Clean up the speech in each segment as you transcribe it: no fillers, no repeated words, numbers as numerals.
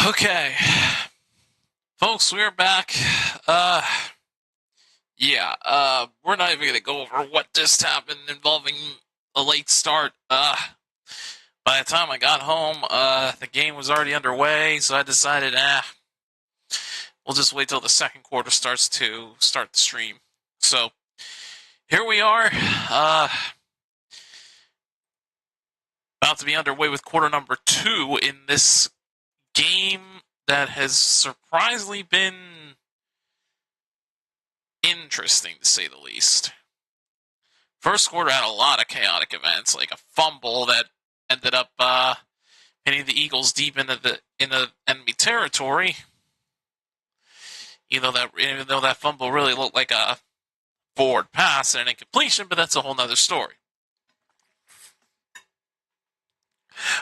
Okay, folks, we're back. We're not even gonna go over what just happened involving a late start. By the time I got home, the game was already underway, so I decided, we'll just wait till the second quarter starts to start the stream. So, here we are, about to be underway with quarter number 2 in this game that has surprisingly been interesting, to say the least. First quarter had a lot of chaotic events, like a fumble that ended up hitting the Eagles deep into the enemy territory. Even though that fumble really looked like a forward pass and an incompletion, but that's a whole nother story.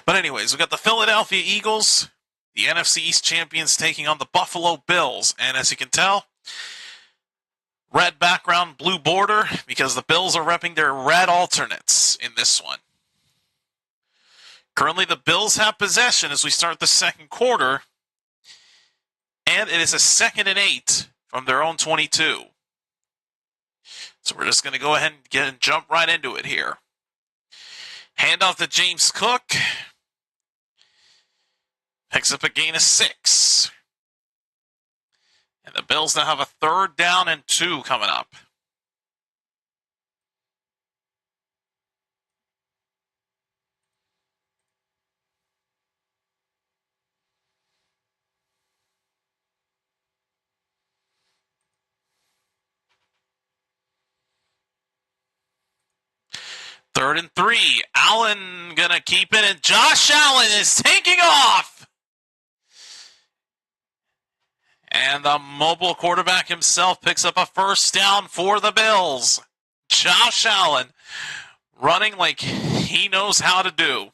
But anyways, we got the Philadelphia Eagles, the NFC East champions, taking on the Buffalo Bills, and as you can tell, red background, blue border, because the Bills are repping their red alternates in this one. Currently, the Bills have possession as we start the second quarter, and it is a 2nd and 8 from their own 22. So we're just going to go ahead and jump right into it here. Handoff to James Cook. Picks up a gain of 6. And the Bills now have a 3rd down and 2 coming up. Third and 3. Allen going to keep it, and Josh Allen is taking off. And the mobile quarterback himself picks up a 1st down for the Bills. Josh Allen running like he knows how to do.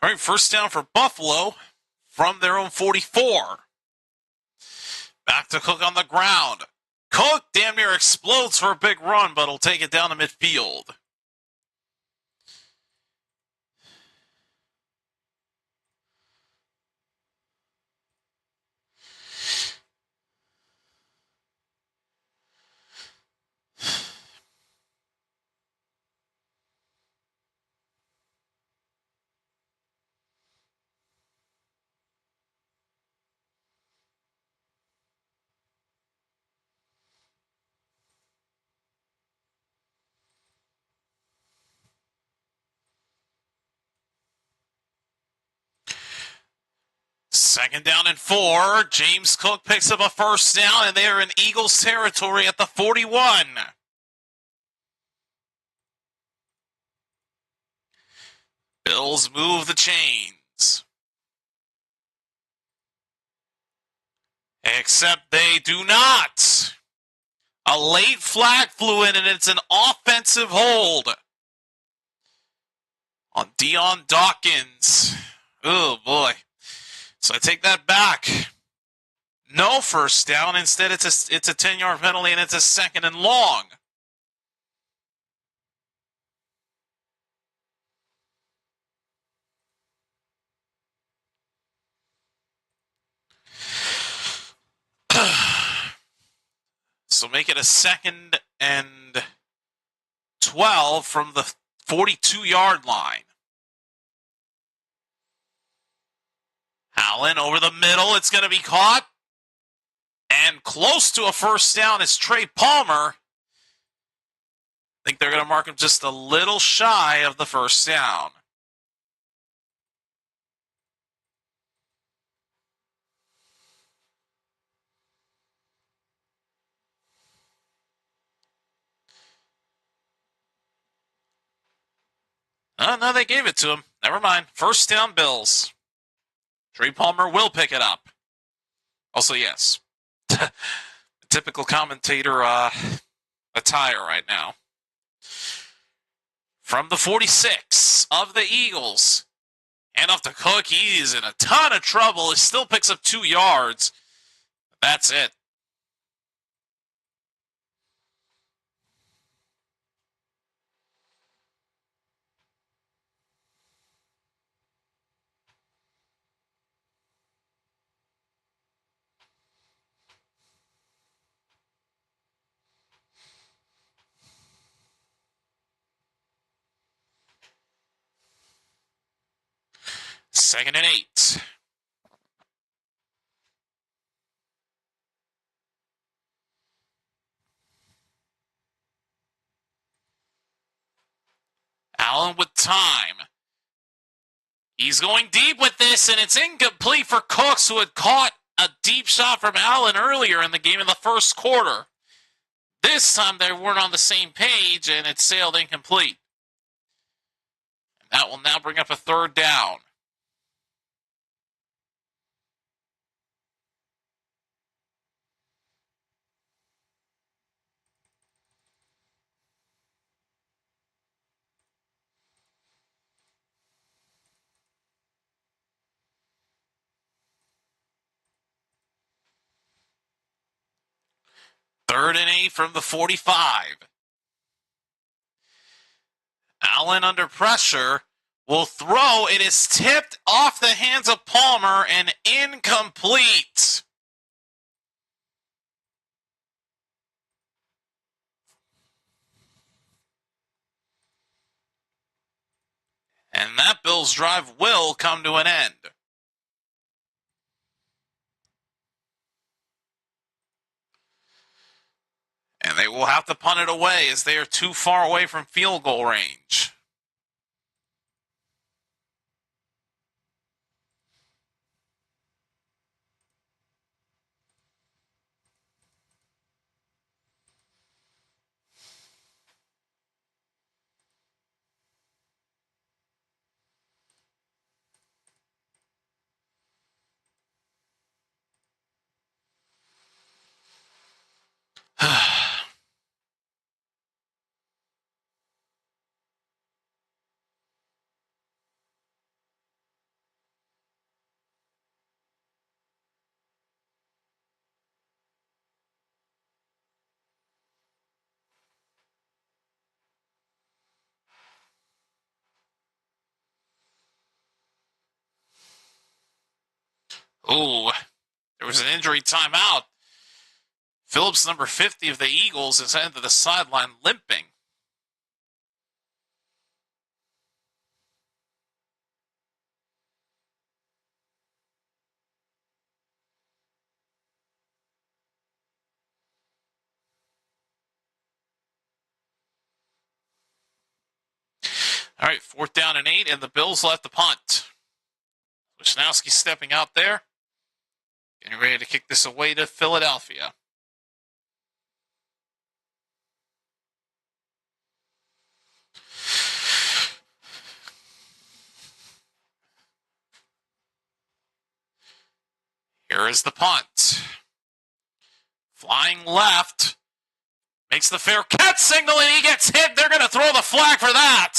All right, 1st down for Buffalo from their own 44. Back to Cook on the ground. Cook damn near explodes for a big run, but he'll take it down to midfield. Second down and 4. James Cook picks up a 1st down, and they are in Eagles territory at the 41. Bills move the chains. Except they do not. A late flag flew in, and it's an offensive hold on Dion Dawkins. Oh, boy. So I take that back. No 1st down. Instead, it's a 10-yard penalty, and it's a 2nd and long. So make it a 2nd and 12 from the 42-yard line. Allen over the middle. It's going to be caught. And close to a 1st down is Trey Palmer. I think they're going to mark him just a little shy of the 1st down. Oh, no, they gave it to him. Never mind. 1st down, Bills. Trey Palmer will pick it up. Also, yes. Typical commentator attire right now. From the 46 of the Eagles, Hand off to Cook. He's in a ton of trouble. He still picks up 2 yards. That's it. Second and 8. Allen with time. He's going deep with this, and it's incomplete for Cooks, who had caught a deep shot from Allen earlier in the game in the first quarter. This time they weren't on the same page, and it sailed incomplete. And that will now bring up a third down. Third and 8 from the 45. Allen under pressure will throw. It is tipped off the hands of Palmer and incomplete. And that Bills drive will come to an end. And they will have to punt it away as they are too far away from field goal range. Ooh, there was an injury timeout. Phillips, number 50 of the Eagles, is headed to the sideline limping. All right, 4th down and 8, and the Bills left the punt. Wisnowski stepping out there, getting ready to kick this away to Philadelphia. Here is the punt. Flying left. Makes the fair catch signal, and he gets hit. They're going to throw the flag for that.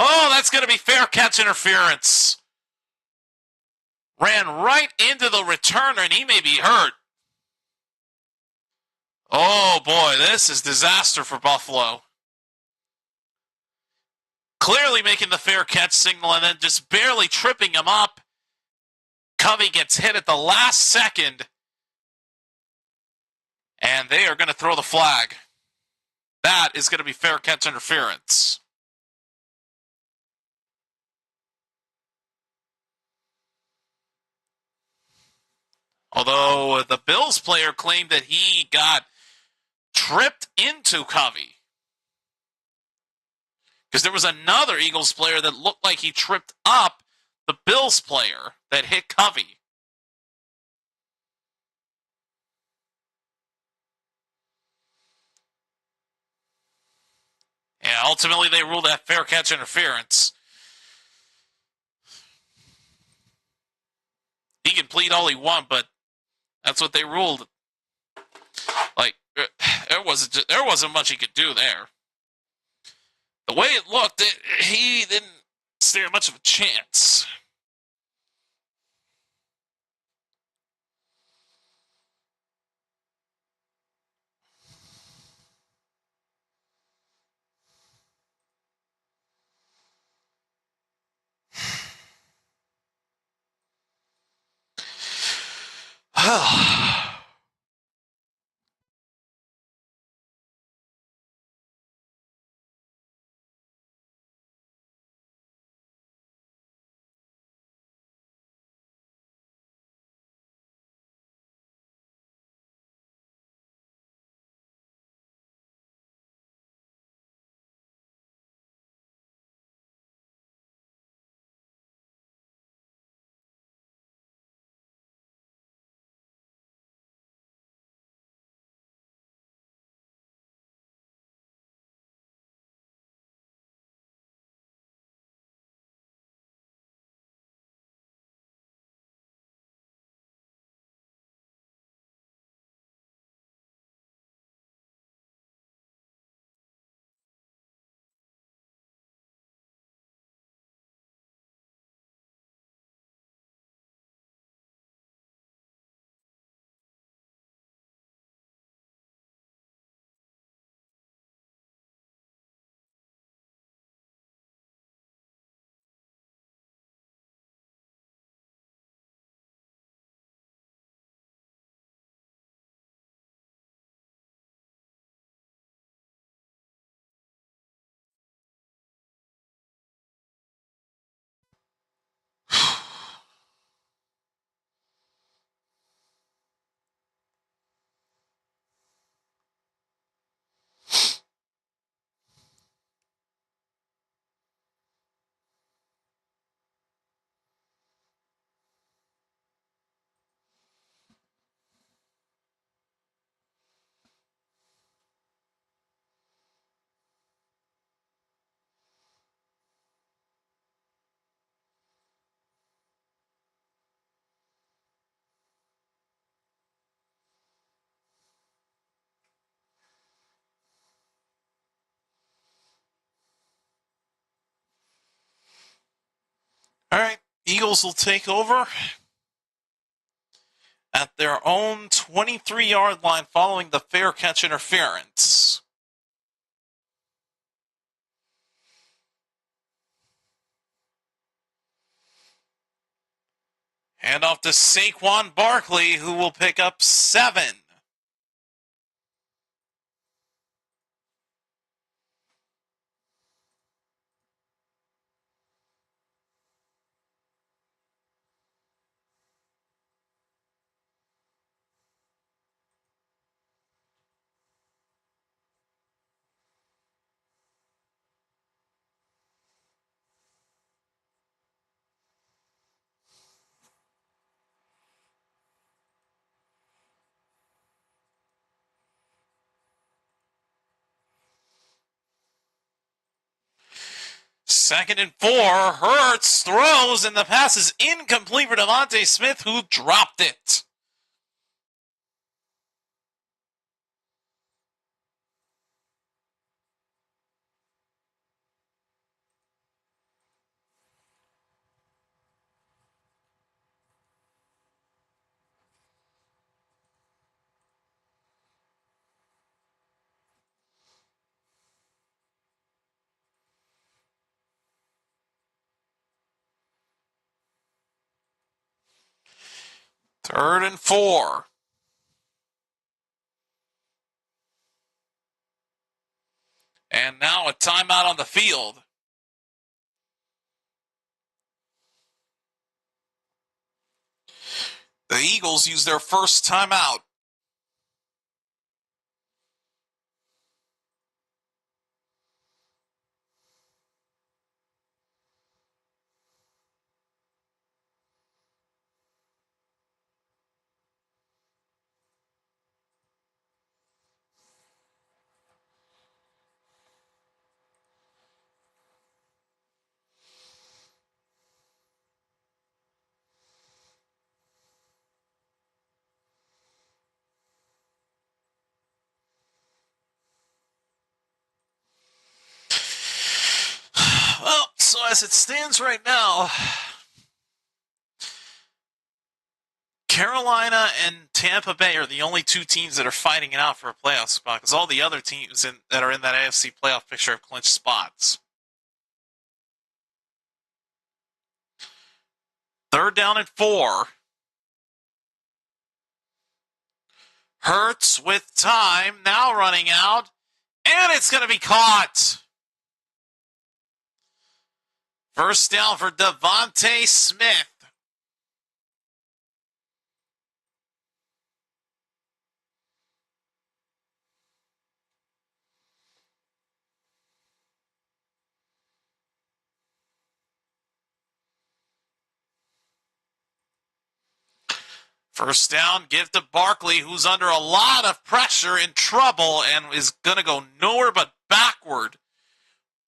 Oh, that's going to be fair catch interference. Ran right into the returner, and he may be hurt. Oh, boy, this is disaster for Buffalo. Clearly making the fair catch signal and then just barely tripping him up. Covey gets hit at the last second. And they are going to throw the flag. That is going to be fair catch interference. Although the Bills player claimed that he got tripped into Covey. Because there was another Eagles player that looked like he tripped up the Bills player that hit Covey. Yeah, ultimately they ruled that fair catch interference. He can plead all he wants, but that's what they ruled. Like, there wasn't much he could do there. The way it looked, he didn't stand much of a chance. All right, Eagles will take over at their own 23-yard line following the fair catch interference. Hand off to Saquon Barkley, who will pick up 7. Second and 4. Hurts throws, and the pass is incomplete for Devontae Smith, who dropped it. Third and 4. And now a timeout on the field. The Eagles use their first timeout. So as it stands right now, Carolina and Tampa Bay are the only two teams that are fighting it out for a playoff spot, because all the other teams that are in that AFC playoff picture have clinched spots. 3rd down and 4. Hurts with time, now running out, and it's going to be caught. 1st down for Devontae Smith. First down, give to Barkley, who's under a lot of pressure, in trouble, and is going to go nowhere but backward.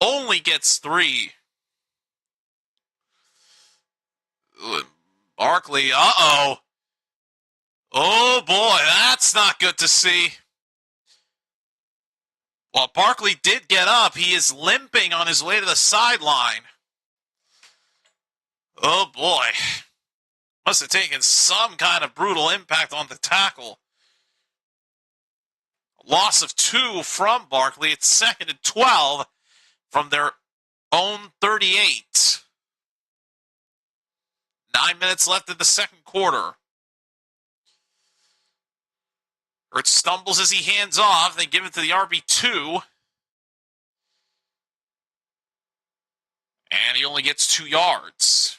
Only gets 3. Barkley, uh-oh. Oh, boy, that's not good to see. While Barkley did get up, he is limping on his way to the sideline. Oh, boy. Must have taken some kind of brutal impact on the tackle. Loss of 2 from Barkley. It's 2nd and 12 from their own 38. 9 minutes left in the second quarter. Hurts stumbles as he hands off. They give it to the RB2. And he only gets 2 yards.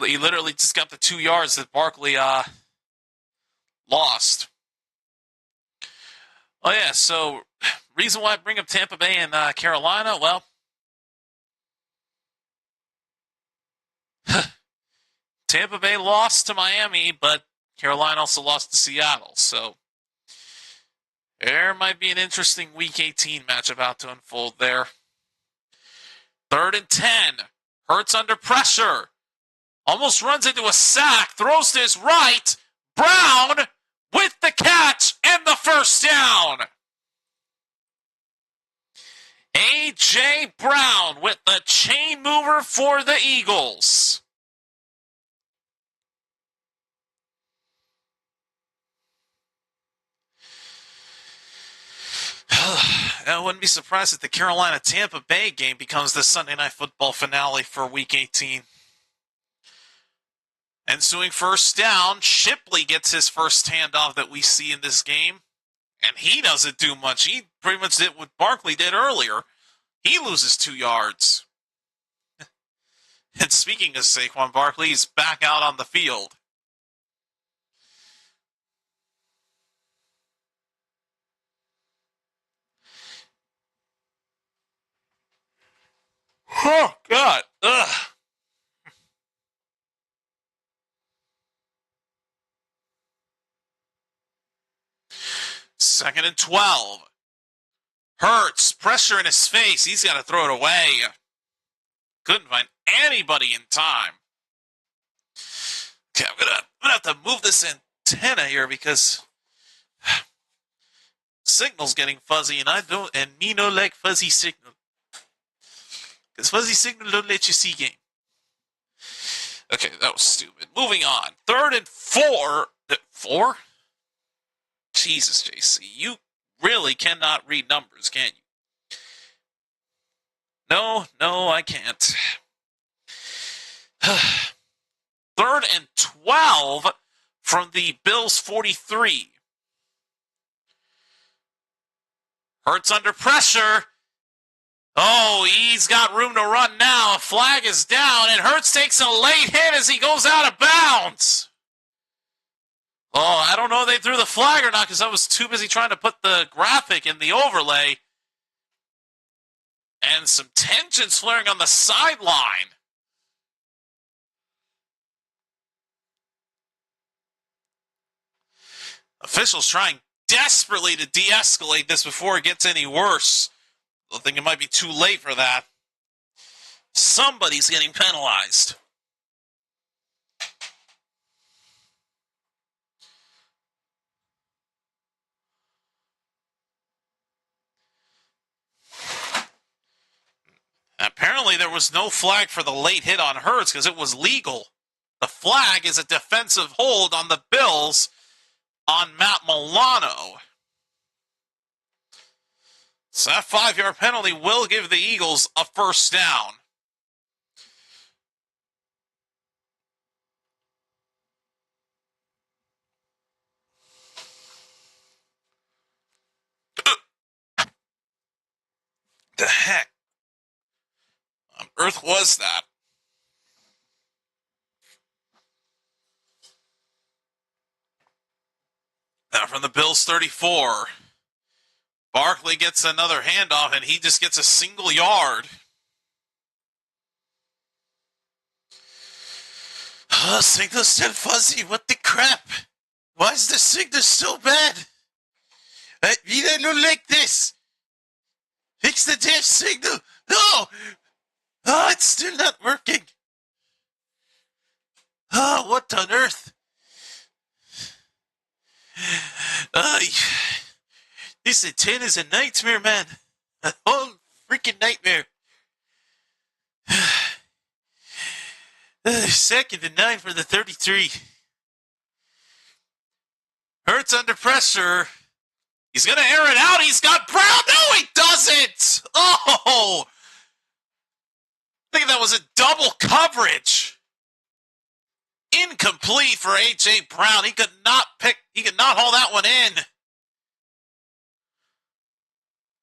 He literally just got the 2 yards that Barkley lost. Oh, yeah, so reason why I bring up Tampa Bay and Carolina, well, Tampa Bay lost to Miami, but Carolina also lost to Seattle, so there might be an interesting Week 18 match about to unfold there. 3rd and 10. Hurts under pressure. Almost runs into a sack. Throws to his right. Brown with the catch and the 1st down. A.J. Brown with the chain mover for the Eagles. I wouldn't be surprised if the Carolina-Tampa Bay game becomes the Sunday Night Football finale for Week 18. Ensuing 1st down, Shipley gets his first handoff that we see in this game, and he doesn't do much. He pretty much did what Barkley did earlier. He loses 2 yards. And speaking of Saquon Barkley, he's back out on the field. Oh, God. Ugh. Second and 12. Hurts, pressure in his face. He's got to throw it away. Couldn't find anybody in time. Okay, I'm gonna have to move this antenna here because signal's getting fuzzy, and me no like fuzzy signal. Because fuzzy signal don't let you see game. Okay, that was stupid. Moving on. 3rd and 4. 4? Jesus, JC, you really cannot read numbers, can you? No, I can't. 3rd and 12 from the Bills' 43. Hurts under pressure. Oh, he's got room to run now. A flag is down, and Hurts takes a late hit as he goes out of bounds. Oh, I don't know if they threw the flag or not because I was too busy trying to put the graphic in the overlay. And some tensions flaring on the sideline. Officials trying desperately to de-escalate this before it gets any worse. I think it might be too late for that. Somebody's getting penalized. there was no flag for the late hit on Hurts because it was legal. The flag is a defensive hold on the Bills on Matt Milano. So that 5-yard penalty will give the Eagles a first down. The heck on earth was that? Now from the Bills 34, Barkley gets another handoff and he just gets a single yard. Oh, signal's still fuzzy. What the crap? Why is the signal so bad? We don't like this. Fix the damn signal. No! Oh, it's still not working. Oh, what on earth? This antenna is a nightmare, man. A whole freaking nightmare. 2nd and 9 for the 33. Hurts under pressure. He's going to air it out. He's got Brown. No, he doesn't. Oh! I think that was a double coverage. Incomplete for A.J. Brown. He could not haul that one in.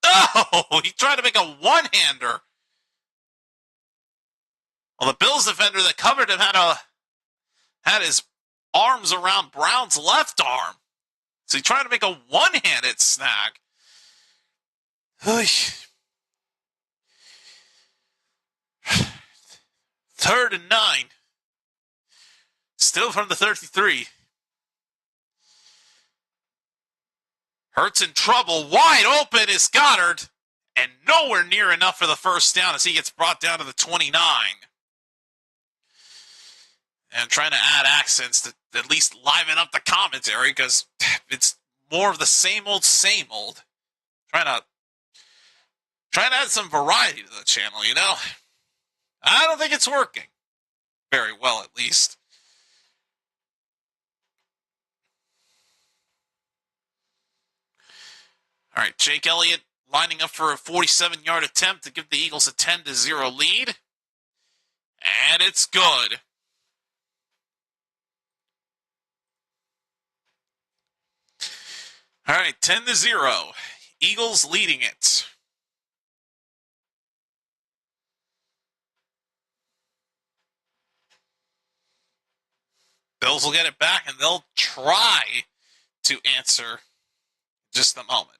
Oh, he tried to make a one-hander. Well, the Bills defender that covered him had his arms around Brown's left arm. So he tried to make a one-handed snag. 3rd and 9. Still from the 33. Hurts in trouble. Wide open is Goddard. And nowhere near enough for the first down as he gets brought down to the 29. And I'm trying to add accents to at least liven up the commentary because it's more of the same old, same old. Trying to add some variety to the channel, you know? I don't think it's working. Very well, at least. All right, Jake Elliott lining up for a 47-yard attempt to give the Eagles a 10-0 lead. And it's good. All right, 10-0. Eagles leading it. Bills will get it back, and they'll try to answer just a moment.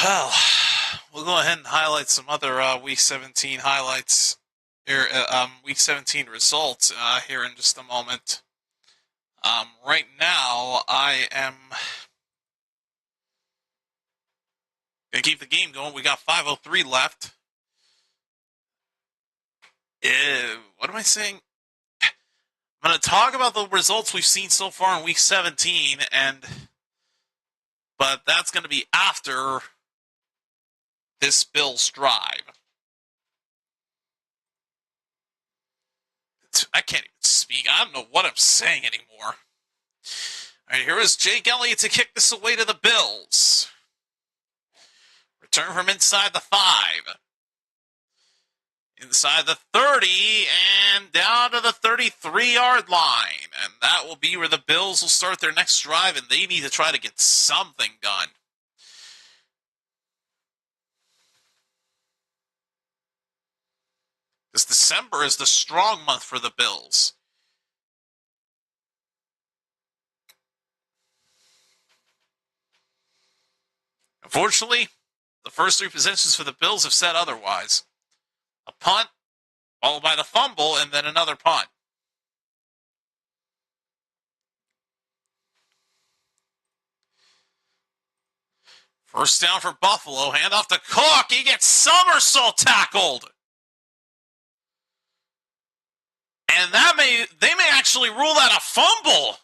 Well, we'll go ahead and highlight some other Week 17 highlights here, Week 17 results here in just a moment. Right now, I am going to keep the game going. We got 5:03 left. What am I saying? I'm going to talk about the results we've seen so far in Week 17, but that's going to be after this Bills drive. I can't even speak. I don't know what I'm saying anymore. All right, here is Jake Elliott to kick this away to the Bills. Return from inside the 5. Inside the 30 and down to the 33-yard line. And that will be where the Bills will start their next drive, and they need to try to get something done. Because December is the strong month for the Bills. Unfortunately, the first 3 possessions for the Bills have said otherwise. A punt, followed by the fumble, and then another punt. First down for Buffalo. Hand off to Cook. He gets somersault tackled. And they may actually rule that a fumble.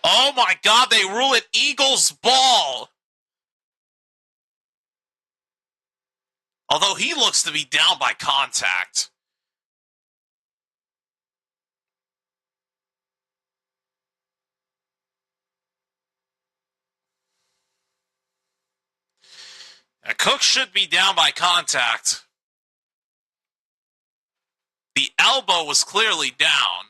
Oh my God, they rule it Eagles ball. Although he looks to be down by contact. Now, Cook should be down by contact. The elbow was clearly down.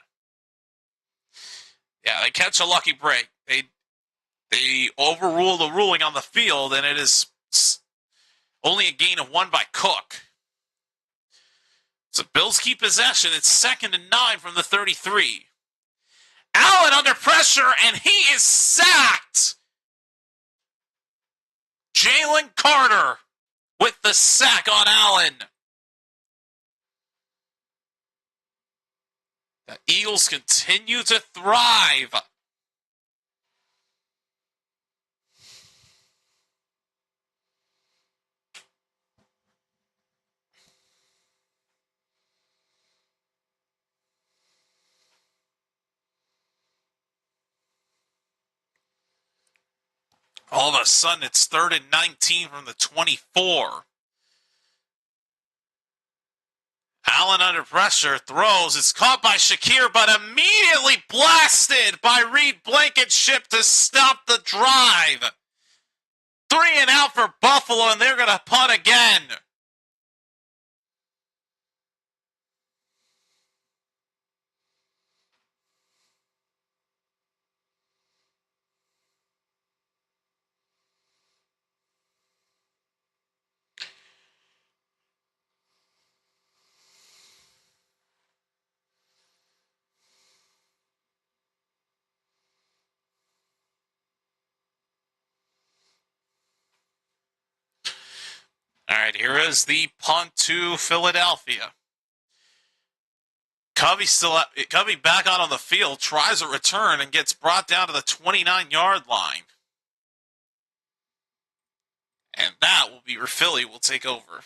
Yeah, they catch a lucky break. They overrule the ruling on the field, and it is only a gain of 1 by Cook. So Bills keep possession. It's 2nd and 9 from the 33. Allen under pressure, and he is sacked. Jalen Carter with the sack on Allen. The Eagles continue to thrive. All of a sudden, it's 3rd and 19 from the 24. Allen under pressure, throws. It's caught by Shakir, but immediately blasted by Reed Blankenship to stop the drive. 3 and out for Buffalo, and they're going to punt again. All right, here is the punt to Philadelphia. Covey back out on the field, tries a return, and gets brought down to the 29-yard line. And that will be where Philly will take over.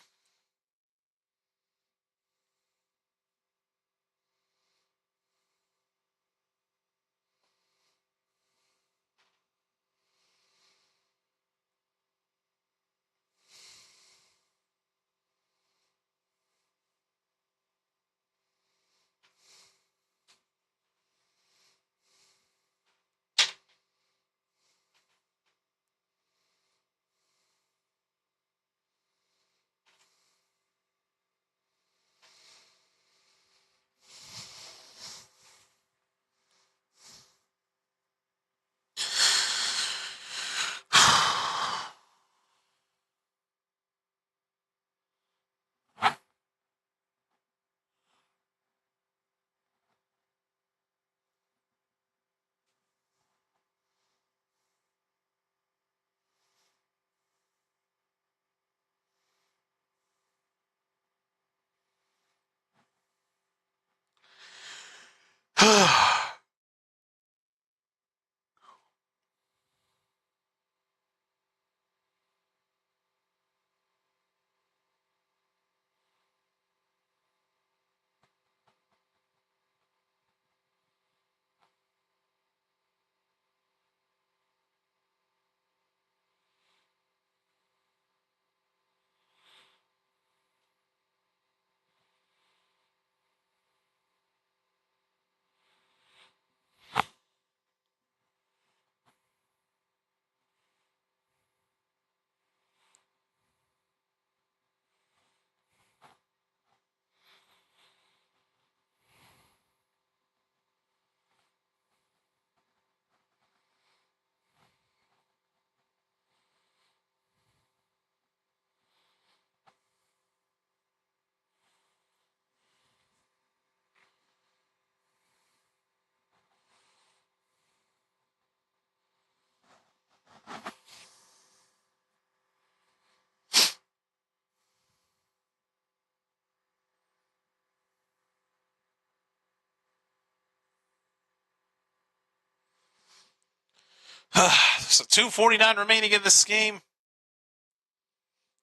So 2:49 remaining in this game.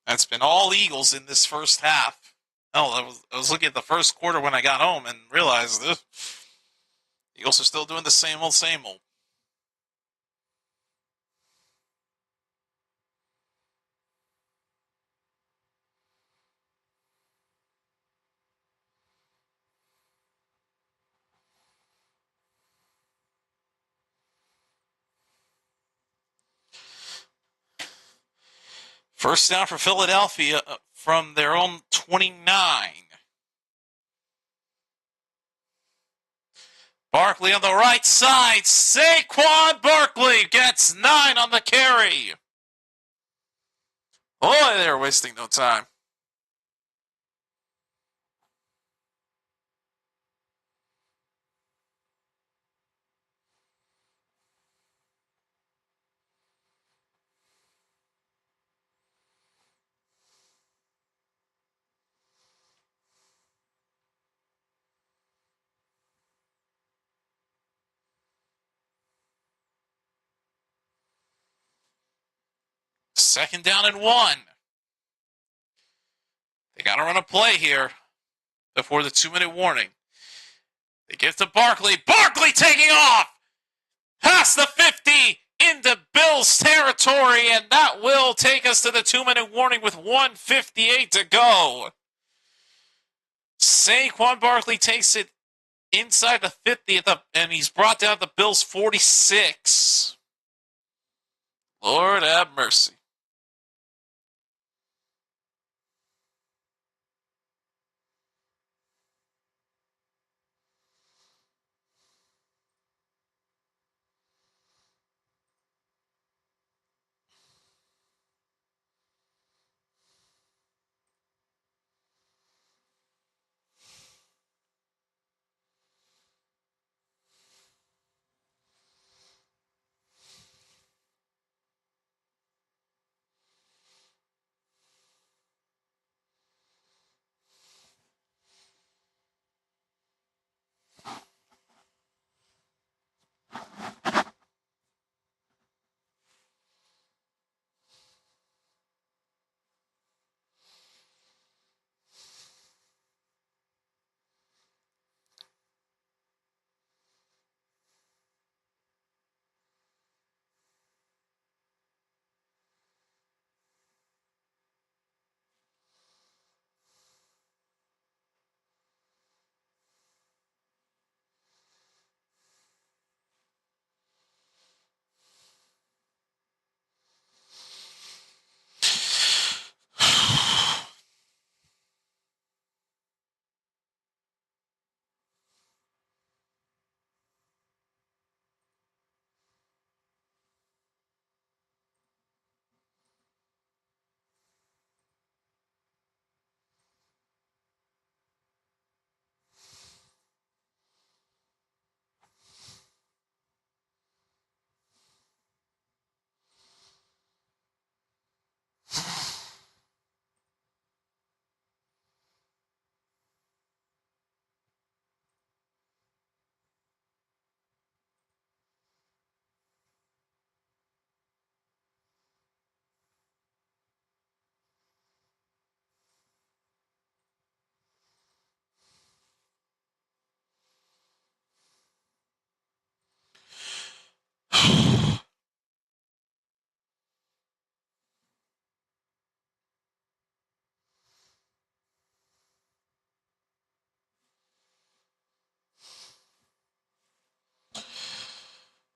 That's been all Eagles in this first half. Oh, I was looking at the first quarter when I got home and realized the Eagles are still doing the same old, same old. First down for Philadelphia from their own 29. Barkley on the right side. Saquon Barkley gets 9 on the carry. Boy, they're wasting no time. Second down and 1. They got to run a play here before the 2-minute warning. They give to Barkley. Barkley taking off past the 50 into Bills territory, and that will take us to the 2-minute warning with 1:58 to go. Saquon Barkley takes it inside the 50, and he's brought down the Bills 46. Lord have mercy.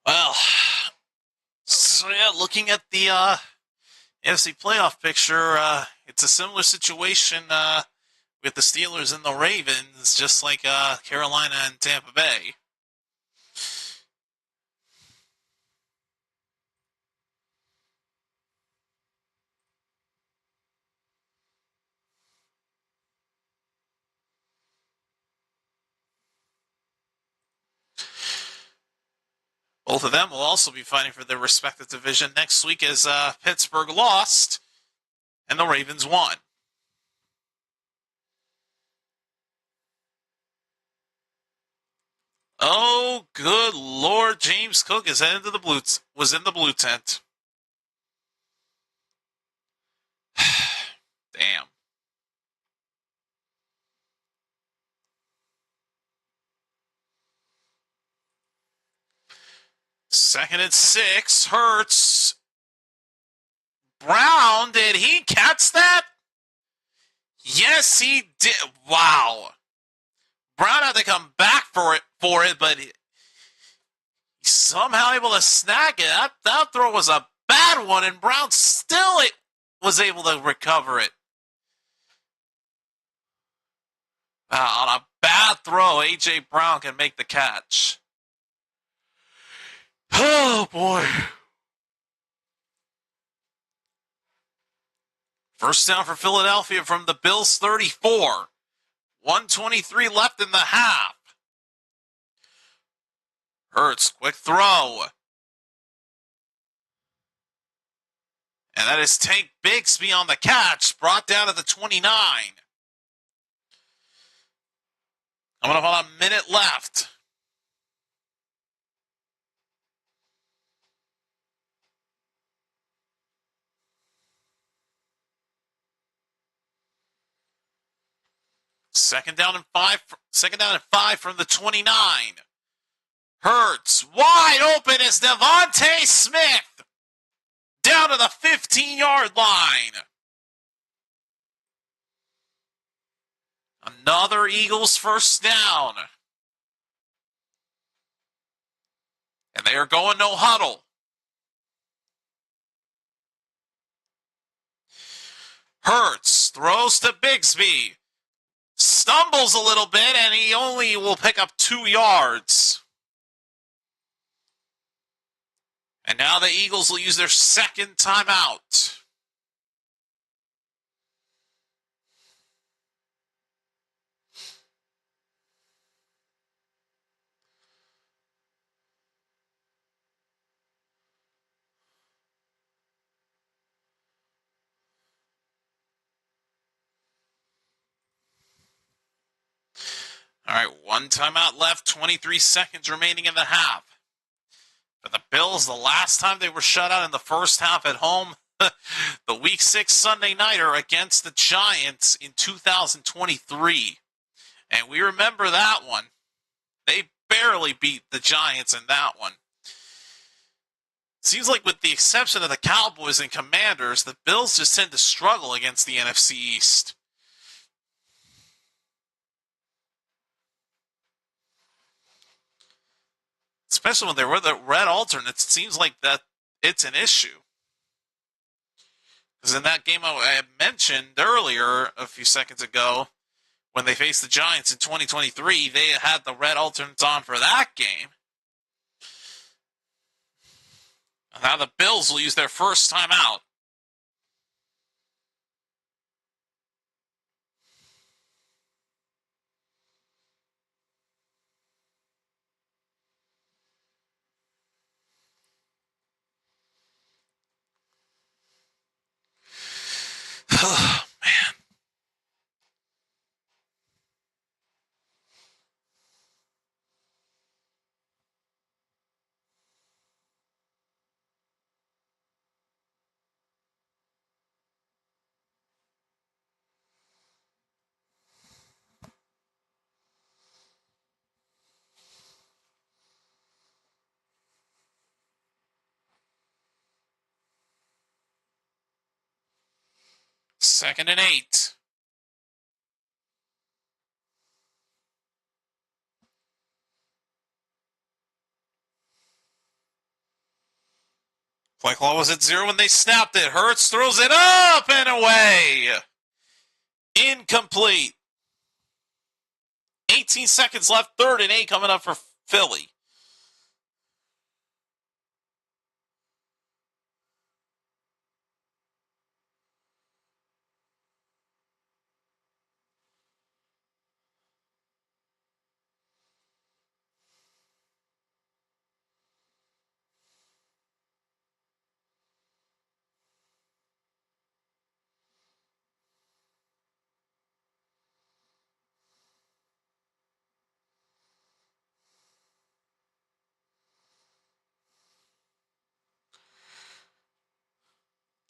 Well, so yeah, looking at the NFC playoff picture, it's a similar situation with the Steelers and the Ravens, just like Carolina and Tampa Bay. Both of them will also be fighting for their respective division next week as Pittsburgh lost and the Ravens won. Oh, good Lord! James Cook is heading to the was in the blue tent. Damn. Second and 6. Hurts. Brown, did he catch that? Yes, he did. Wow. Brown had to come back for it, but he's somehow able to snag it. That throw was a bad one, and Brown still was able to recover it. On a bad throw, A.J. Brown can make the catch. Oh, boy. First down for Philadelphia from the Bills' 34. 1:23 left in the half. Hurts, quick throw. And that is Tank Bigsby on the catch, brought down to the 29. Coming up on a minute left. Second down and five from the 29. Hurts wide open as Devontae Smith down to the 15-yard line. Another Eagles first down. And they are going no huddle. Hurts throws to Bigsby. Stumbles a little bit, and he only will pick up 2 yards. And now the Eagles will use their second timeout. All right, one timeout left, 23 seconds remaining in the half. For the Bills, the last time they were shut out in the first half at home, the Week 6 Sunday Nighter against the Giants in 2023. And we remember that one. They barely beat the Giants in that one. Seems like with the exception of the Cowboys and Commanders, the Bills just tend to struggle against the NFC East. Especially when they were the red alternates, it seems like that it's an issue. Because in that game I mentioned earlier, a few seconds ago, when they faced the Giants in 2023, they had the red alternates on for that game. Now the Bills will use their first time out. Oh, man. Second and 8. Play clock was at 0 when they snapped it. Hurts throws it up and away. Incomplete. 18 seconds left. 3rd and 8 coming up for Philly.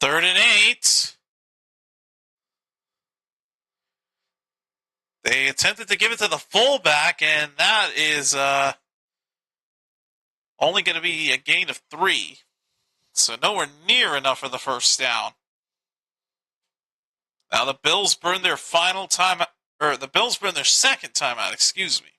3rd and 8. They attempted to give it to the fullback, and that is only going to be a gain of 3. So nowhere near enough for the first down. Now the Bills burn their final time, or the Bills burn their second timeout, excuse me.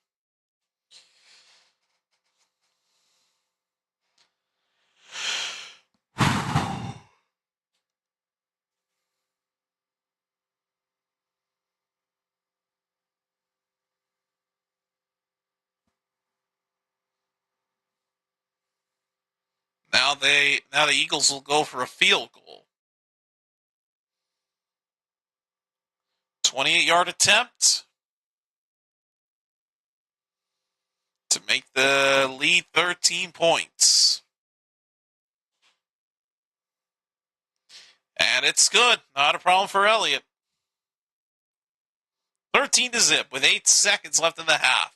Now the Eagles will go for a field goal. 28-yard attempt to make the lead 13 points. And it's good. Not a problem for Elliott. 13-0 with 8 seconds left in the half.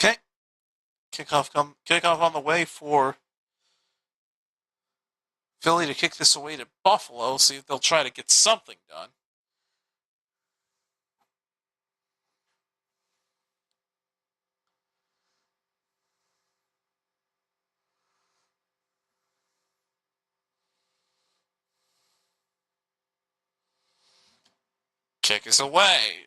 Okay. Kickoff on the way for Philly to kick this away to Buffalo. See if they'll try to get something done. Kick is away.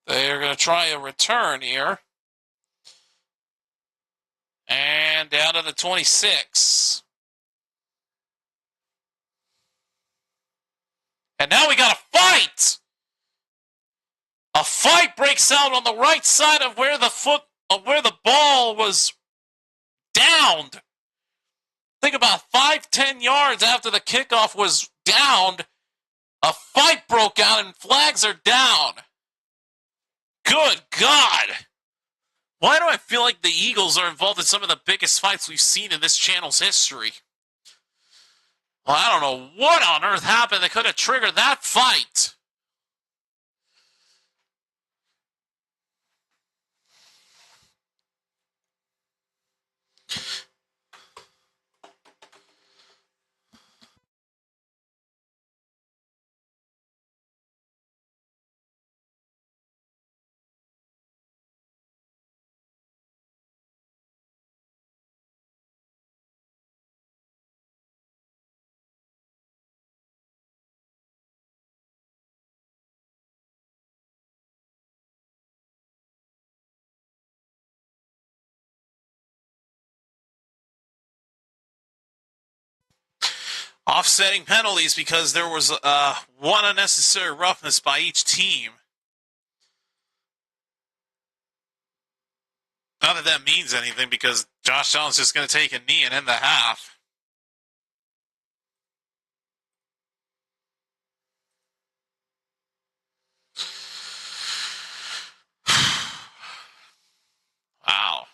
They're going to try a return here. And down to the 26. And now we got a fight! A fight breaks out on the right side of where the ball was downed. Think about 5-10 yards after the kickoff was downed. A fight broke out and flags are down. Good God. Why do I feel like the Eagles are involved in some of the biggest fights we've seen in this channel's history? Well, I don't know what on earth happened that could have triggered that fight. Offsetting penalties because there was one unnecessary roughness by each team. Not that that means anything because Josh Allen's just going to take a knee and end the half. Wow.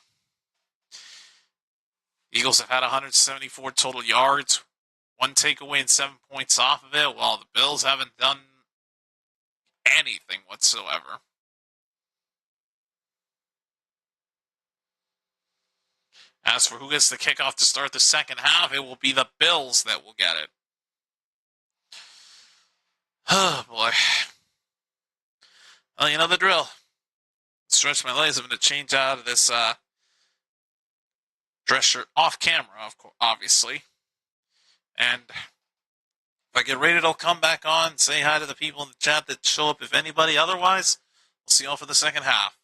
Eagles have had 174 total yards, 1 takeaway and 7 points off of it, while the Bills haven't done anything whatsoever. As for who gets the kickoff to start the second half, it will be the Bills that will get it. Oh, boy. Well, you know the drill. Stretch my legs. I'm going to change out of this dress shirt off camera, obviously. And if I get rated, I'll come back on, say hi to the people in the chat that show up if anybody. Otherwise, we'll see you all for the second half.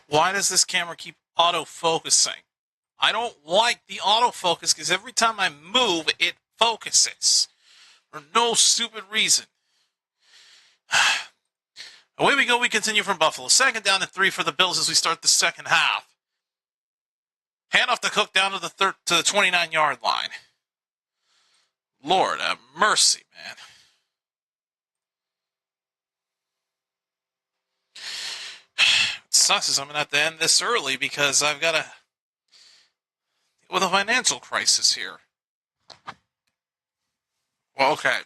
Why does this camera keep auto-focusing? I don't like the autofocus because every time I move, it focuses. For no stupid reason. Away we go, we continue from Buffalo. Second down and 3 for the Bills as we start the second half. Hand off to Cook down to the 29-yard line. Lord have mercy, man. It sucks is I'm going to have to end this early because I've got to deal with a financial crisis here. Well, okay.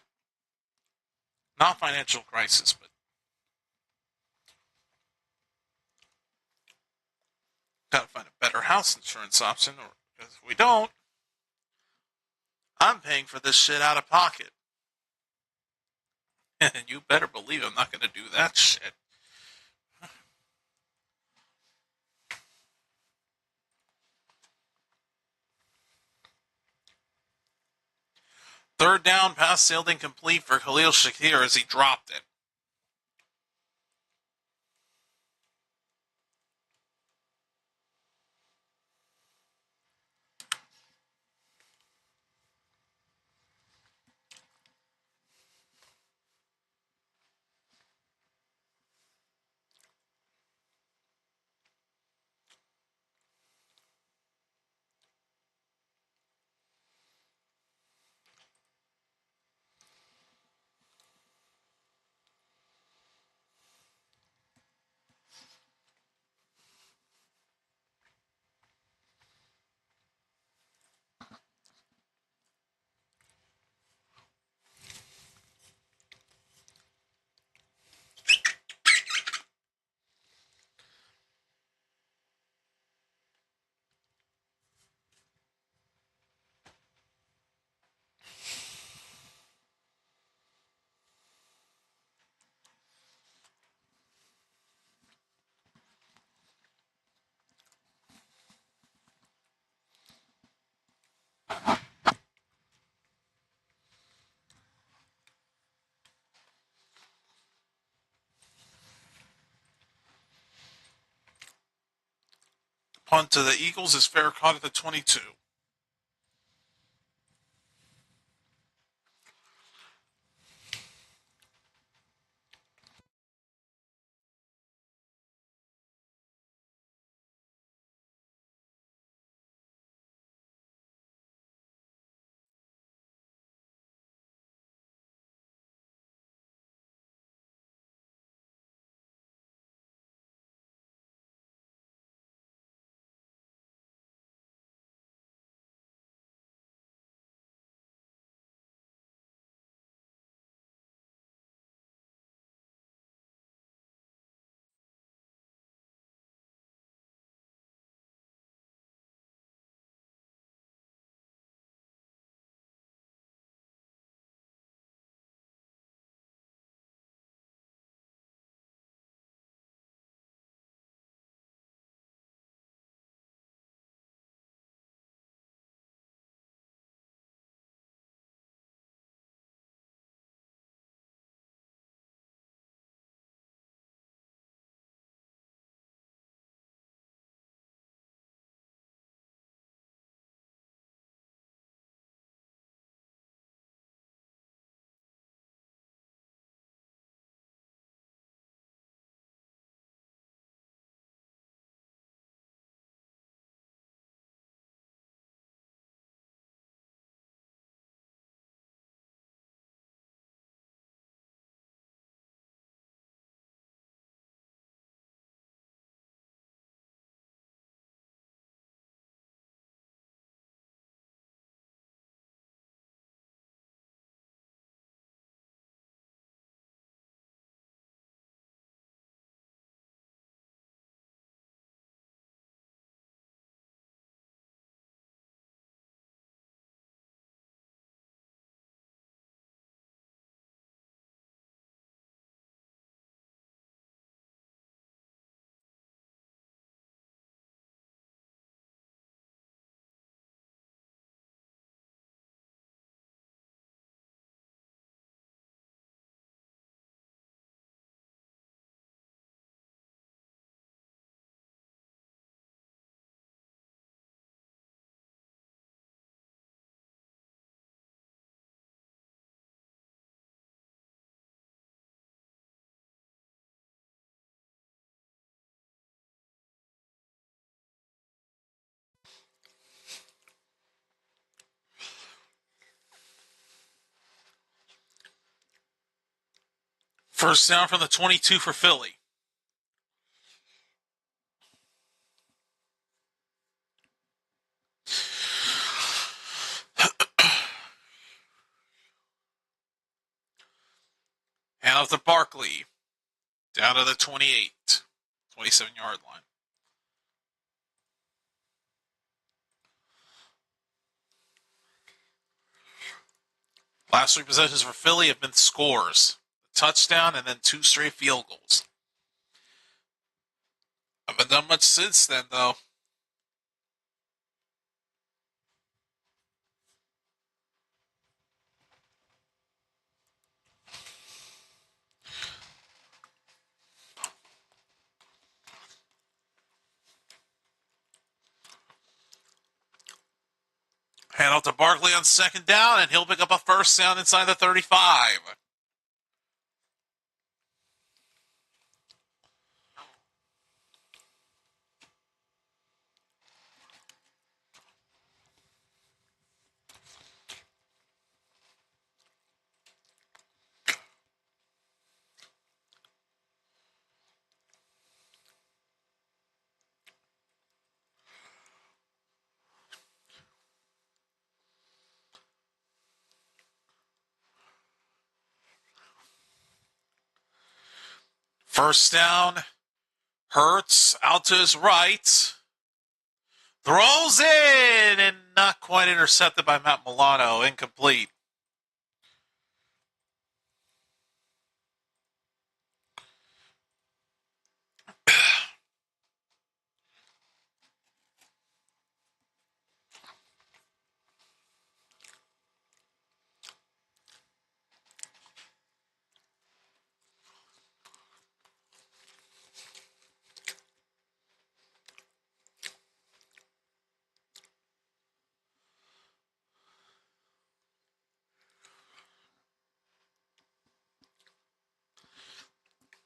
Not financial crisis, but got to find a better house insurance option, or because if we don't, I'm paying for this shit out of pocket. And you better believe I'm not going to do that shit. Third down, pass sailed incomplete for Khalil Shakir as he dropped it. Punt to the Eagles is fair, caught at the 22. First down from the 22 for Philly. Hand off to Barkley. Down to the 28, 27-yard line. Last three possessions for Philly have been scores. A touchdown and then 2 straight field goals. Haven't done much since then, though. Hand off to Barkley on second down, and he'll pick up a first down inside the 35. First down. Hurts out to his right. Throws in and not quite intercepted by Matt Milano. Incomplete.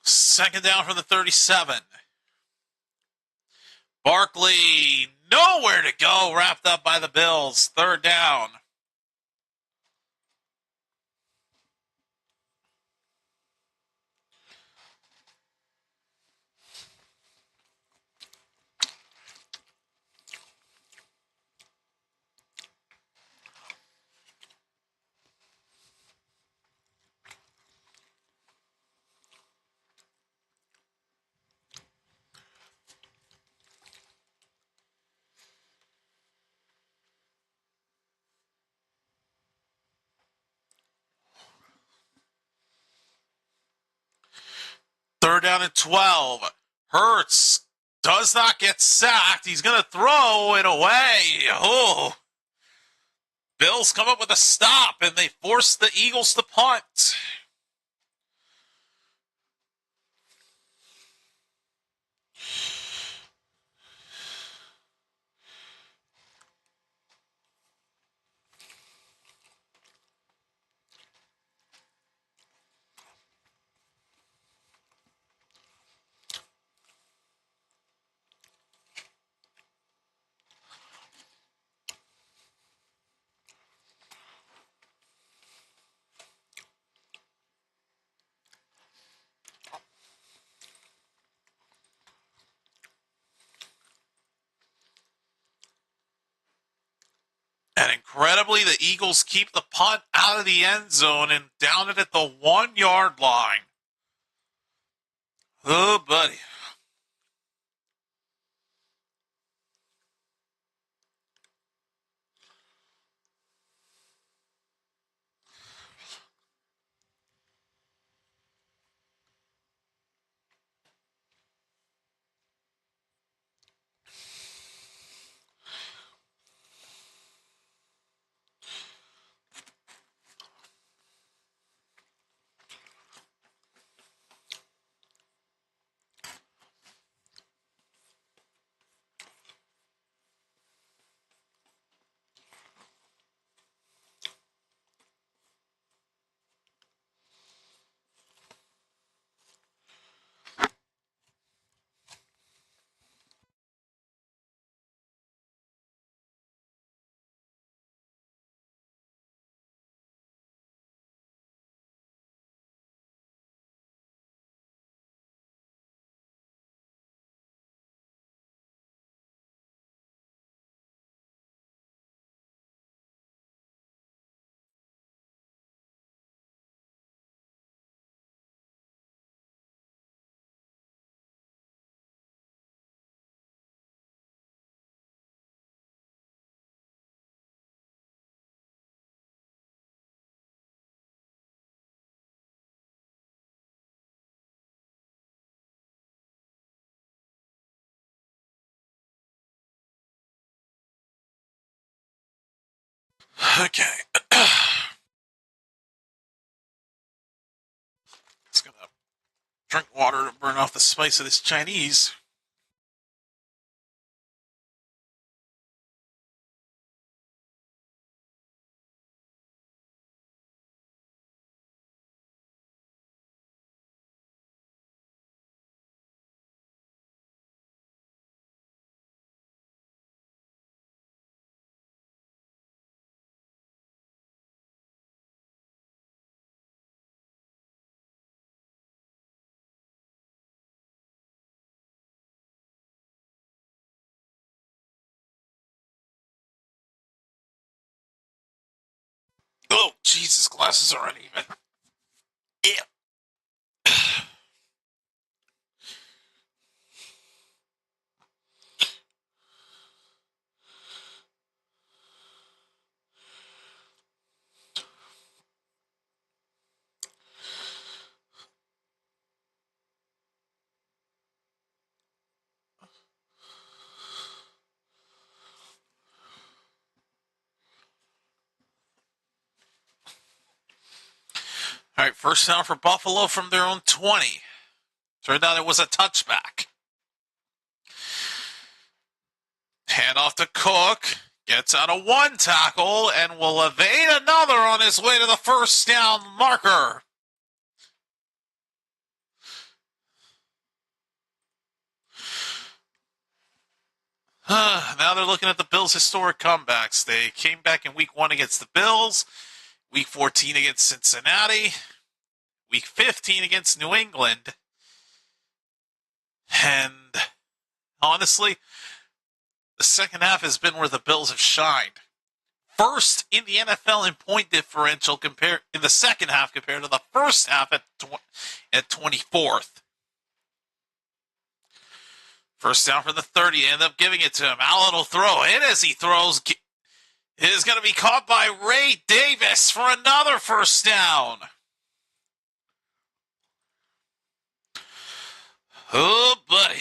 Second down from the 37. Barkley, nowhere to go, wrapped up by the Bills. Third down. Third down and 12. Hurts does not get sacked. He's going to throw it away. Oh. Bills come up with a stop, and they force the Eagles to punt. And incredibly, the Eagles keep the punt out of the end zone and down it at the 1-yard line. Oh, buddy. Okay. Just gonna drink water to burn off the spice of this Chinese. Oh, Jesus, glasses are uneven. Yeah. All right, first down for Buffalo from their own 20. Turned out it was a touchback. Hand off to Cook. Gets out of one tackle and will evade another on his way to the first down marker. Now they're looking at the Bills' historic comebacks. They came back in week 1 against the Bills, week 14 against Cincinnati, week 15 against New England. And honestly, the second half has been where the Bills have shined. First in the NFL in point differential in the second half compared to the first half at 24th. First down for the 30. They end up giving it to him. Allen will throw. And as he throws, it is going to be caught by Ray Davis for another first down. Oh, buddy.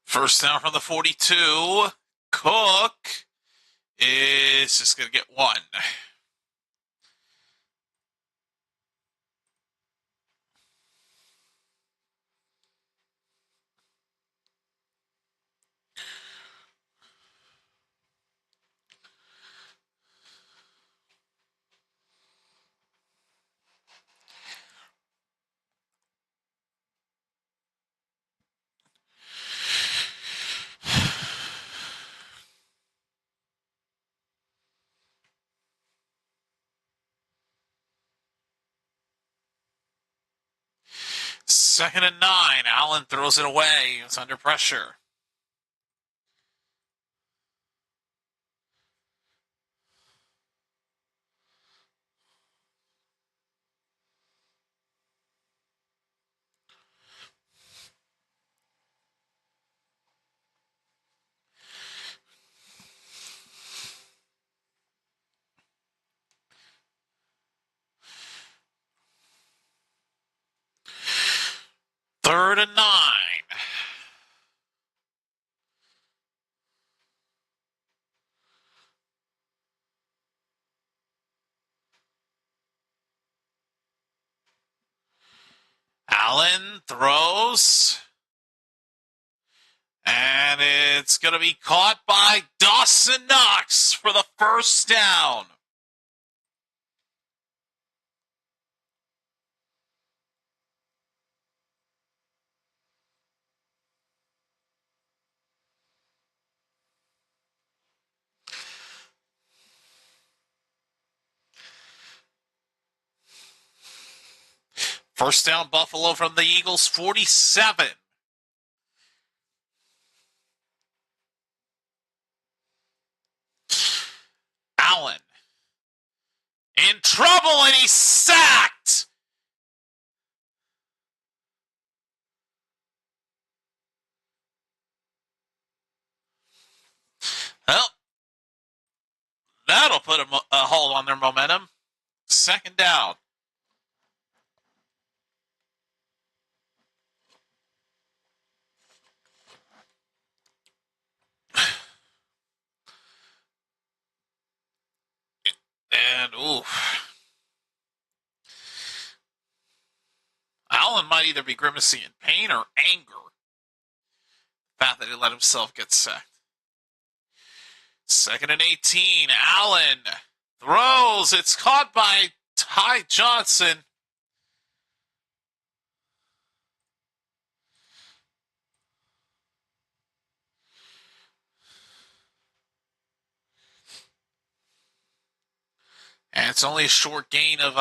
First down from the 42. Cook is just going to get one. Second and 9. Allen throws it away. It's under pressure. Third and 9. Allen throws. And it's going to be caught by Dawson Knox for the first down. First down, Buffalo from the Eagles' 47. Allen in trouble, and he's sacked. Well, that'll put a hold on their momentum. Second down. And, ooh. Allen might either be grimacing in pain or anger. The fact that he let himself get sacked. 2nd and 18. Allen throws. It's caught by Ty Johnson. And it's only a short gain of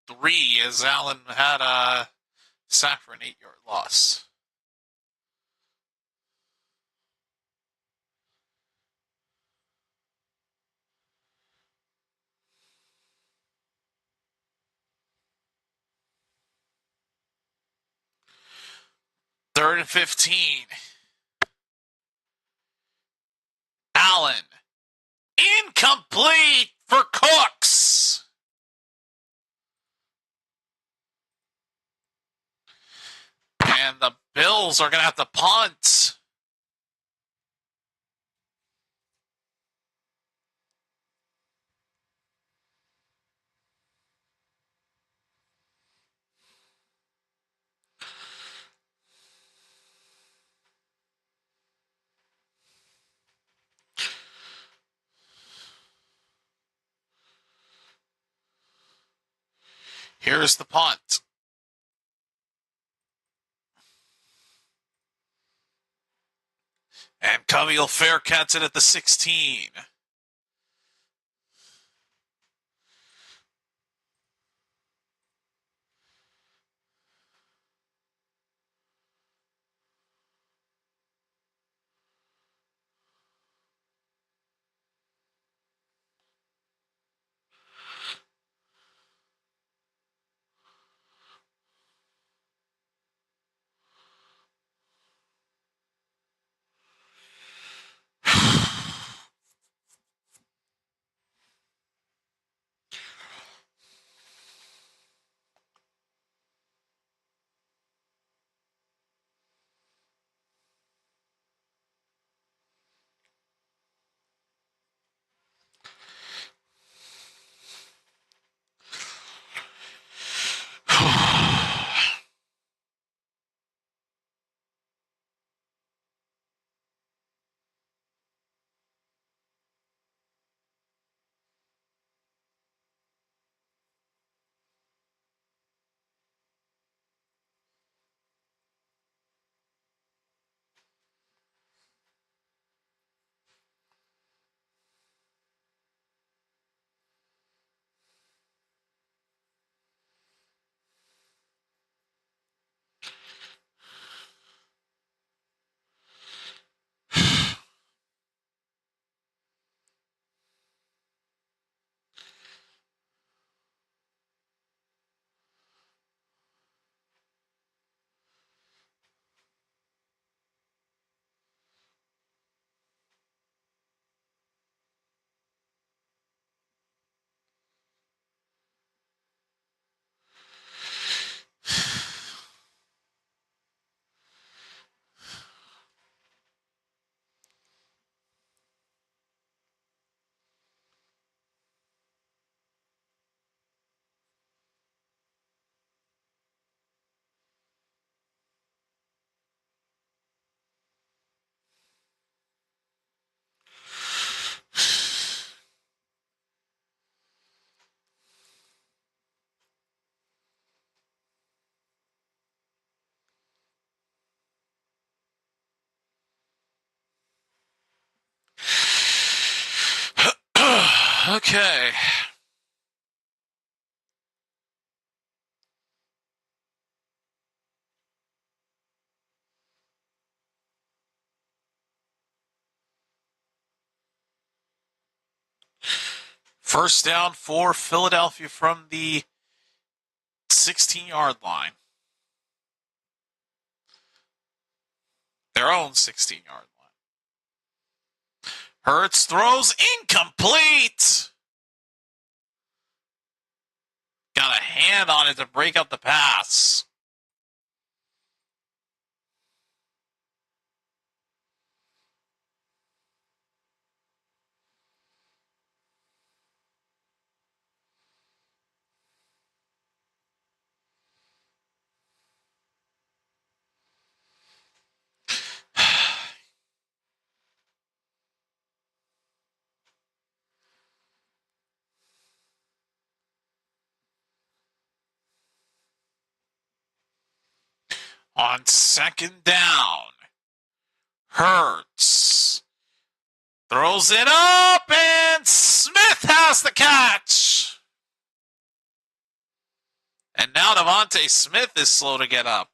3 as Allen had a sack for an 8-yard loss. Third and 15. Allen. Incomplete for Cooks. And the Bills are going to have to punt. Here's the punt. And Covey Fair cuts it at the 16. Okay. First down for Philadelphia from the 16-yard line. Their own 16-yard line. Hurts throws incomplete. Got a hand on it to break up the pass. On second down, Hurts throws it up, and Smith has the catch. And now Devontae Smith is slow to get up.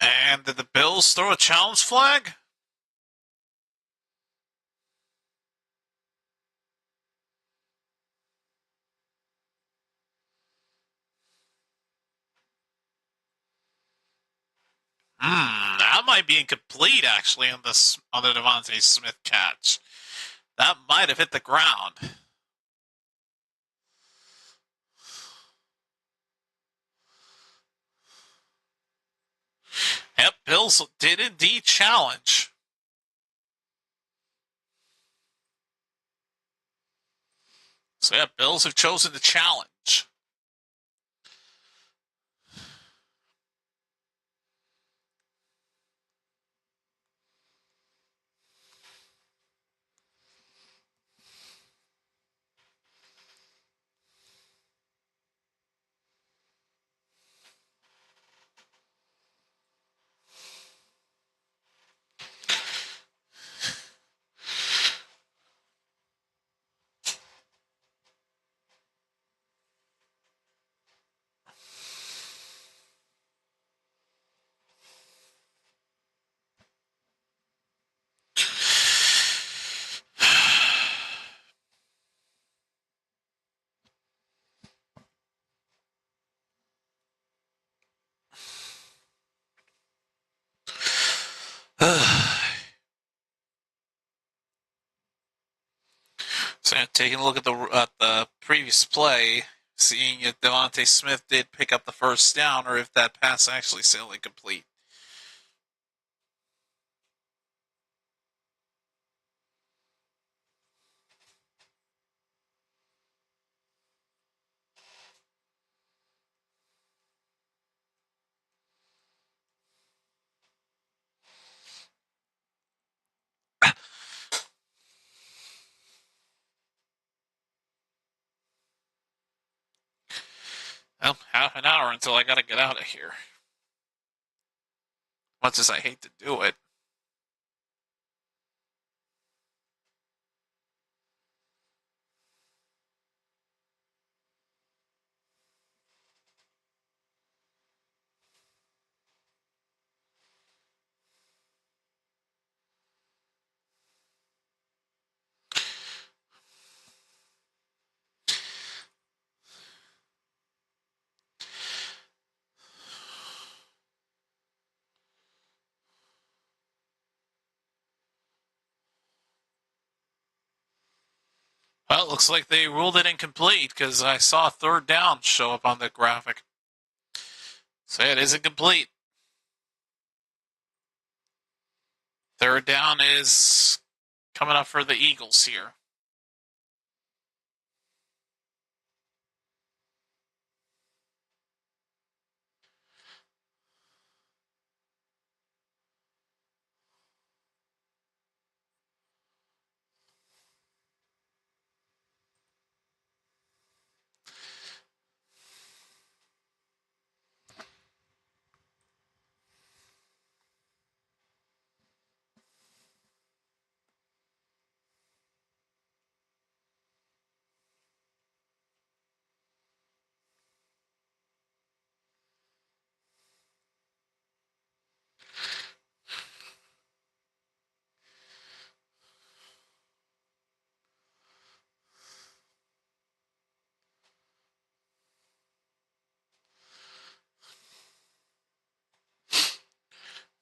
And did the Bills throw a challenge flag? That might be incomplete, actually, on the Devontae Smith catch. That might have hit the ground. Yep, Bills did indeed challenge. So, yeah, Bills have chosen to challenge. So taking a look at the previous play, seeing if Devontae Smith did pick up the first down or if that pass actually sailed incomplete. Well, half an hour until I gotta get out of here. Much as I hate to do it. Well, it looks like they ruled it incomplete because I saw third down show up on the graphic. So it is incomplete. Third down is coming up for the Eagles here.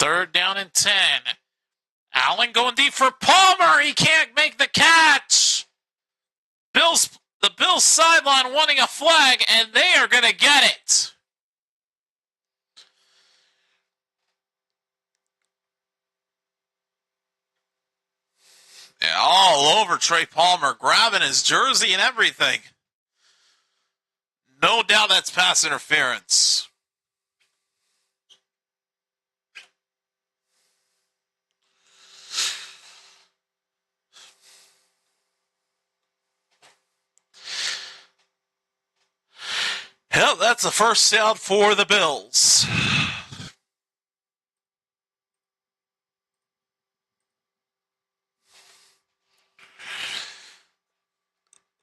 Third down and 10. Allen going deep for Palmer. He can't make the catch. The Bills sideline wanting a flag, and they are going to get it. Yeah, all over Trey Palmer, grabbing his jersey and everything. No doubt that's pass interference. Yep, that's the first down for the Bills.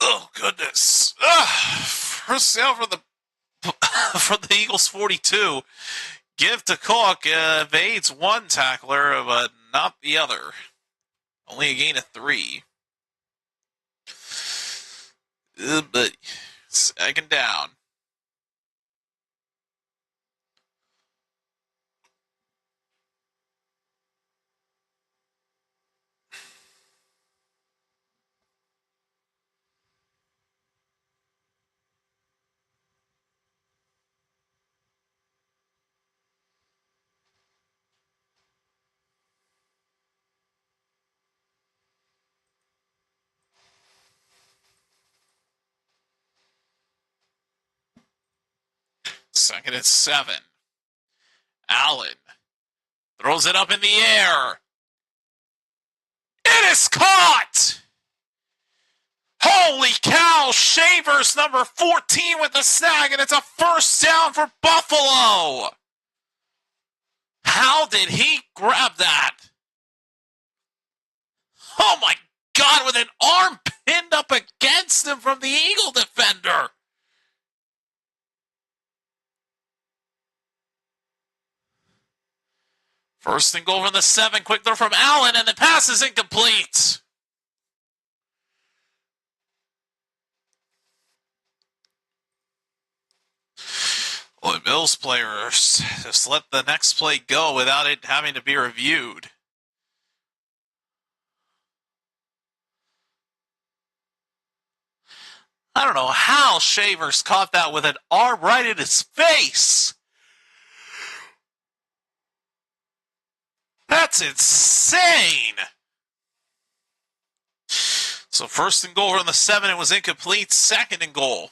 Oh, goodness. First down for the Eagles 42. Give to Cook, evades one tackler, but not the other. Only a gain of 3. But second down. Second and 7. Allen throws it up in the air. It is caught! Holy cow! Shavers, number 14 with the snag, and it's a first down for Buffalo. How did he grab that? Oh my God, with an arm pinned up against him from the Eagle defender. First and goal from the 7. Quick throw from Allen, and the pass is incomplete. Well, the Bills players just let the next play go without it having to be reviewed. I don't know how Shavers caught that with an arm right in his face. That's insane. So first and goal from the 7, it was incomplete. Second and goal.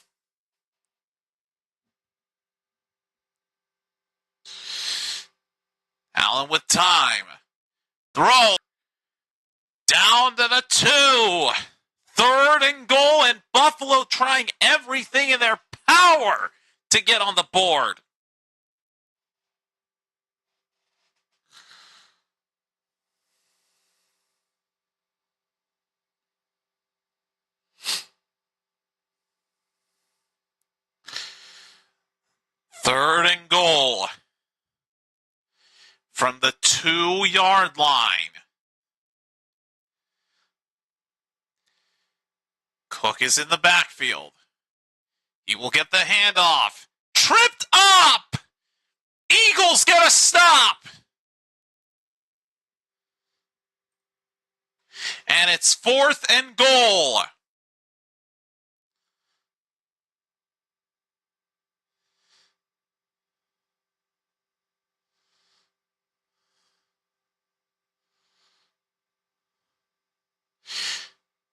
Allen with time. Throw. Down to the 2. Third and goal, and Buffalo trying everything in their power to get on the board. Third and goal from the 2-yard line. Cook is in the backfield. He will get the handoff. Tripped up! Eagles get a stop! And it's 4th and goal.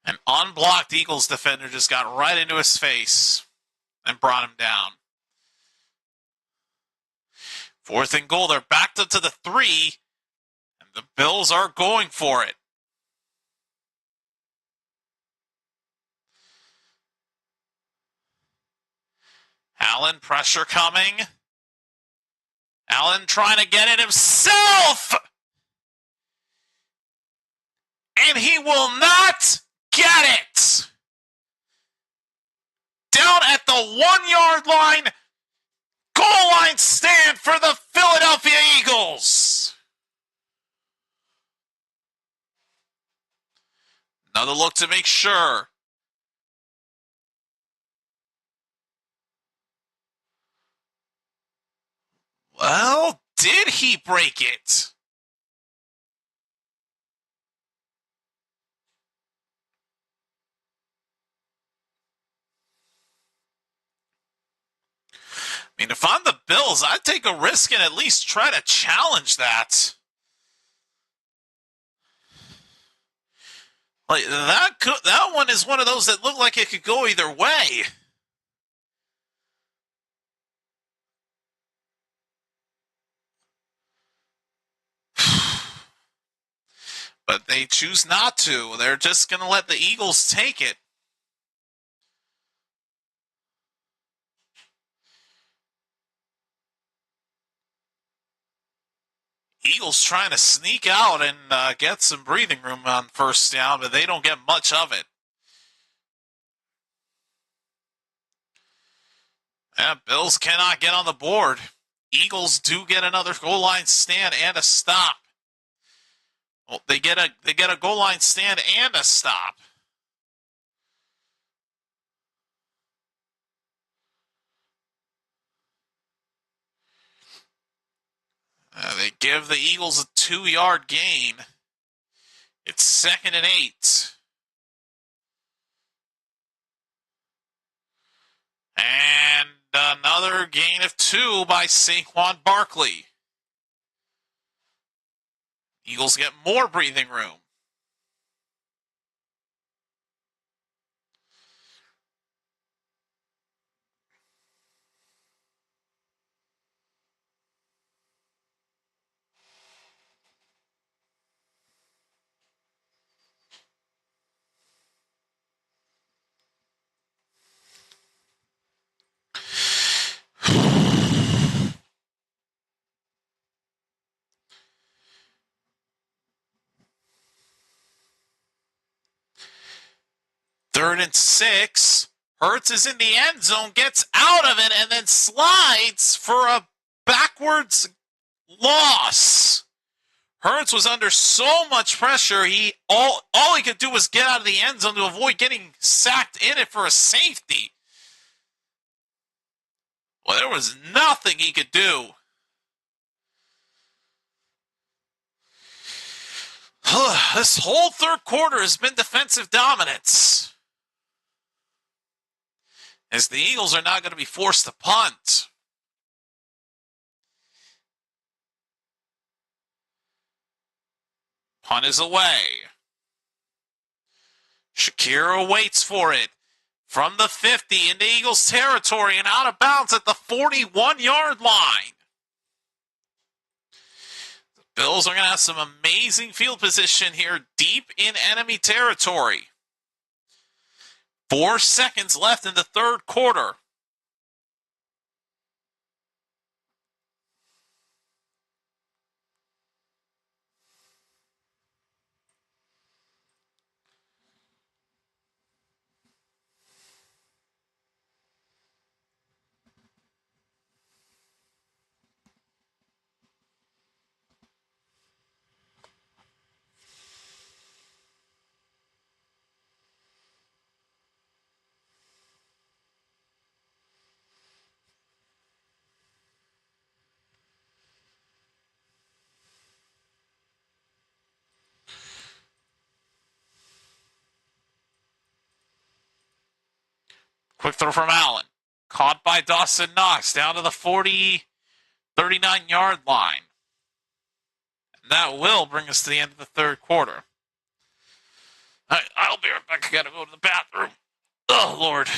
An unblocked Eagles defender just got right into his face and brought him down. 4th and goal. They're backed up to the 3, and the Bills are going for it. Allen, pressure coming. Allen trying to get it himself! And he will not get it! Down at the 1-yard line, goal line stand for the Philadelphia Eagles. Another look to make sure. Well, did he break it? I mean, if I'm the Bills, I'd take a risk and at least try to challenge that. Like that one is one of those that look like it could go either way. But they choose not to. They're just going to let the Eagles take it. Eagles trying to sneak out and get some breathing room on first down, but they don't get much of it. Yeah, Bills cannot get on the board. Eagles do get another goal line stand and a stop. Well, they get a goal line stand and a stop. They give the Eagles a 2-yard gain. It's 2nd and 8. And another gain of 2 by Saquon Barkley. Eagles get more breathing room. Third and 6. Hurts is in the end zone, gets out of it, and then slides for a backwards loss. Hurts was under so much pressure, all he could do was get out of the end zone to avoid getting sacked in it for a safety. Well, there was nothing he could do. This whole third quarter has been defensive dominance, as the Eagles are now going to be forced to punt. Punt is away. Shakira waits for it from the 50 into Eagles territory and out of bounds at the 41-yard line. The Bills are going to have some amazing field position here deep in enemy territory. 4 seconds left in the third quarter. Quick throw from Allen. Caught by Dawson Knox down to the 39-yard line. And that will bring us to the end of the third quarter. I'll be right back. I got to go to the bathroom. Oh, Lord.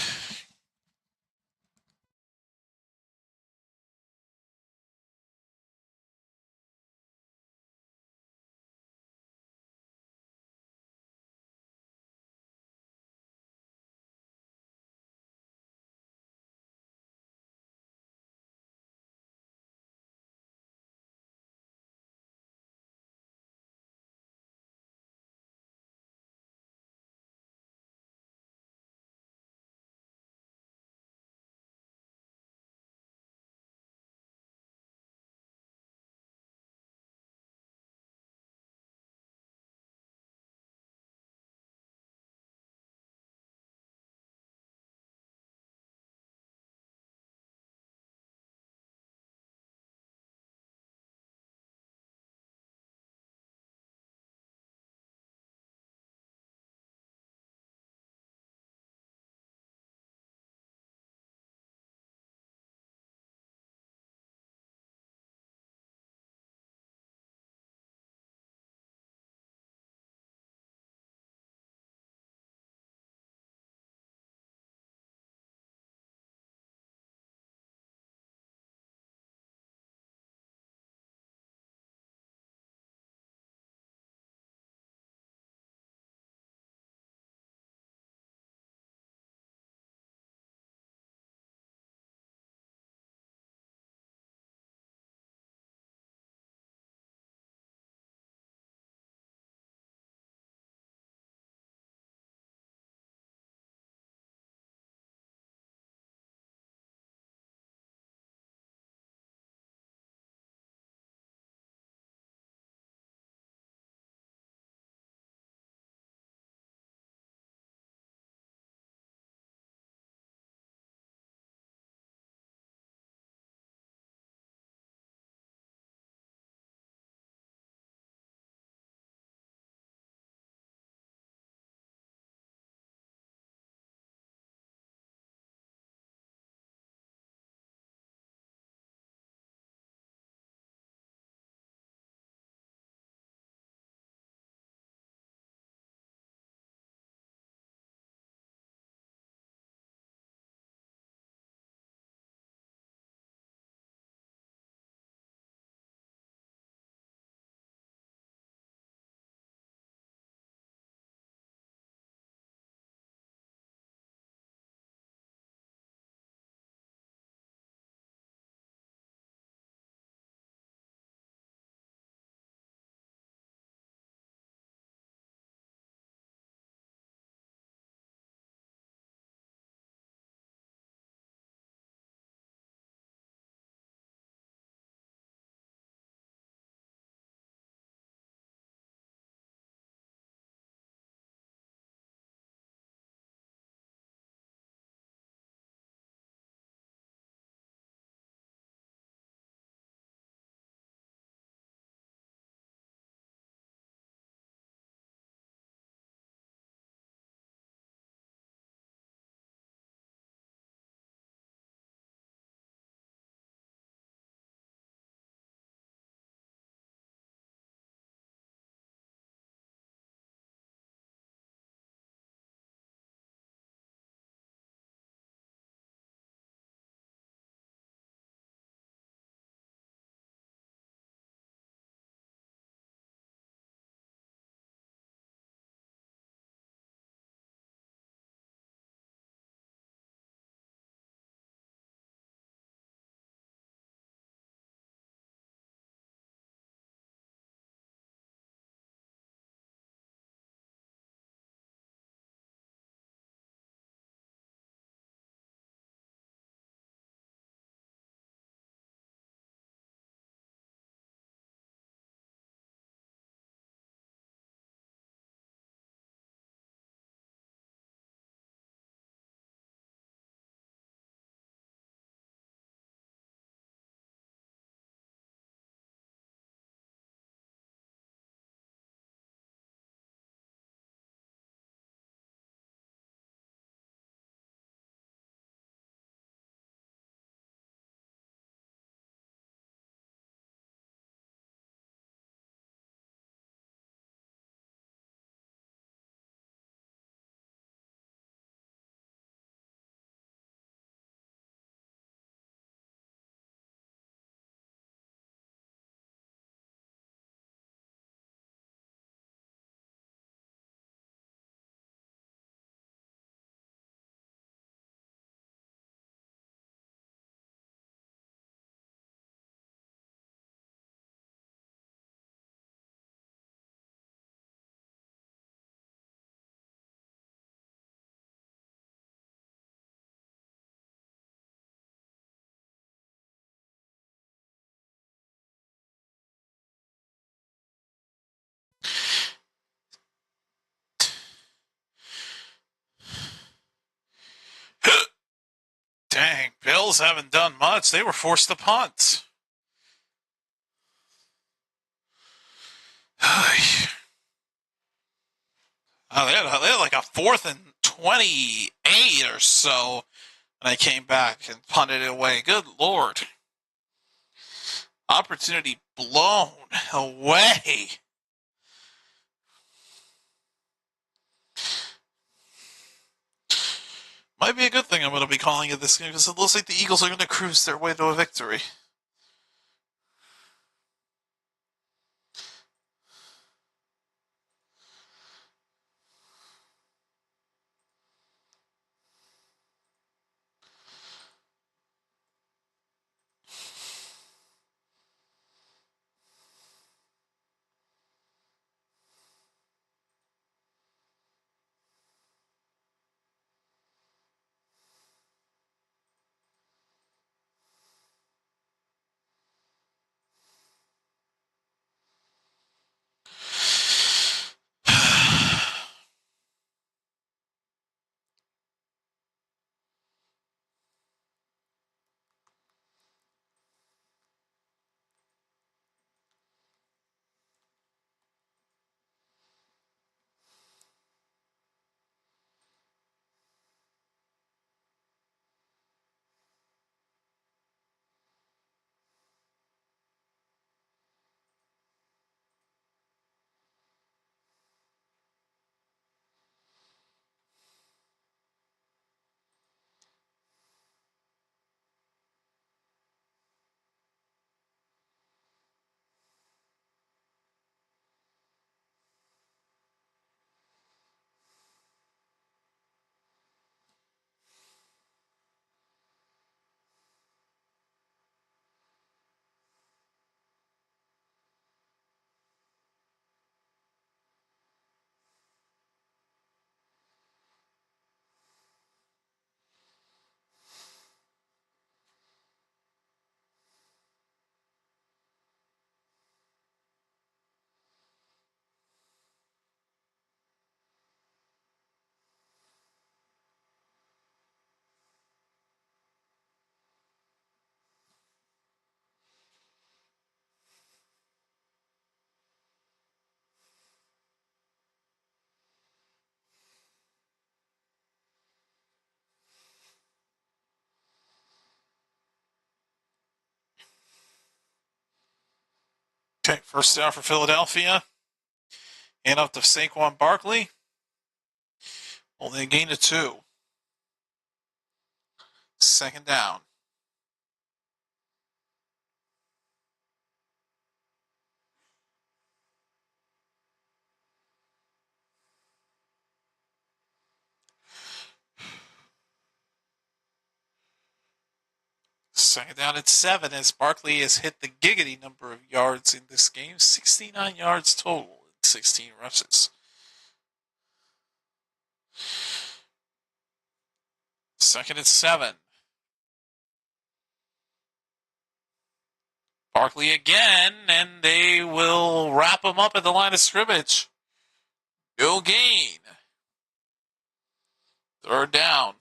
Bills haven't done much. They were forced to punt. They had like a 4th and 28 or so, and I came back and punted it away. Good Lord. Opportunity blown away. Might be a good thing I'm going to be calling it this game because it looks like the Eagles are going to cruise their way to a victory. Okay, first down for Philadelphia. And up to Saquon Barkley. Only a gain of 2. Second down. Second down at 7 as Barkley has hit the giggity number of yards in this game. 69 yards total in 16 rushes. Second and 7. Barkley again, and they will wrap him up at the line of scrimmage. No gain. Third down.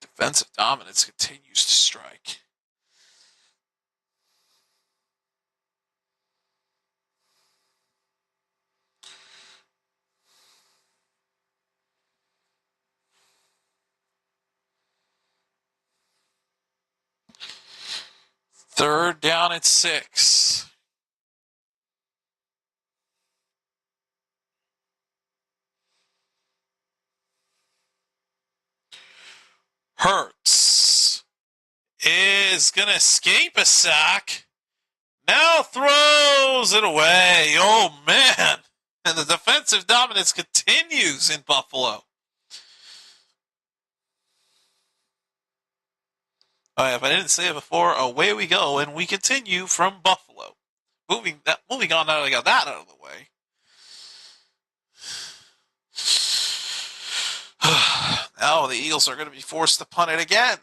Defensive dominance continues to strike. Third down at 6. Hurts is going to escape a sack. Now throws it away. Oh, man. And the defensive dominance continues in Buffalo. If I didn't say it before, away we go, and we continue from Buffalo. Moving on now that I got that out of the way. Now the Eagles are going to be forced to punt it again.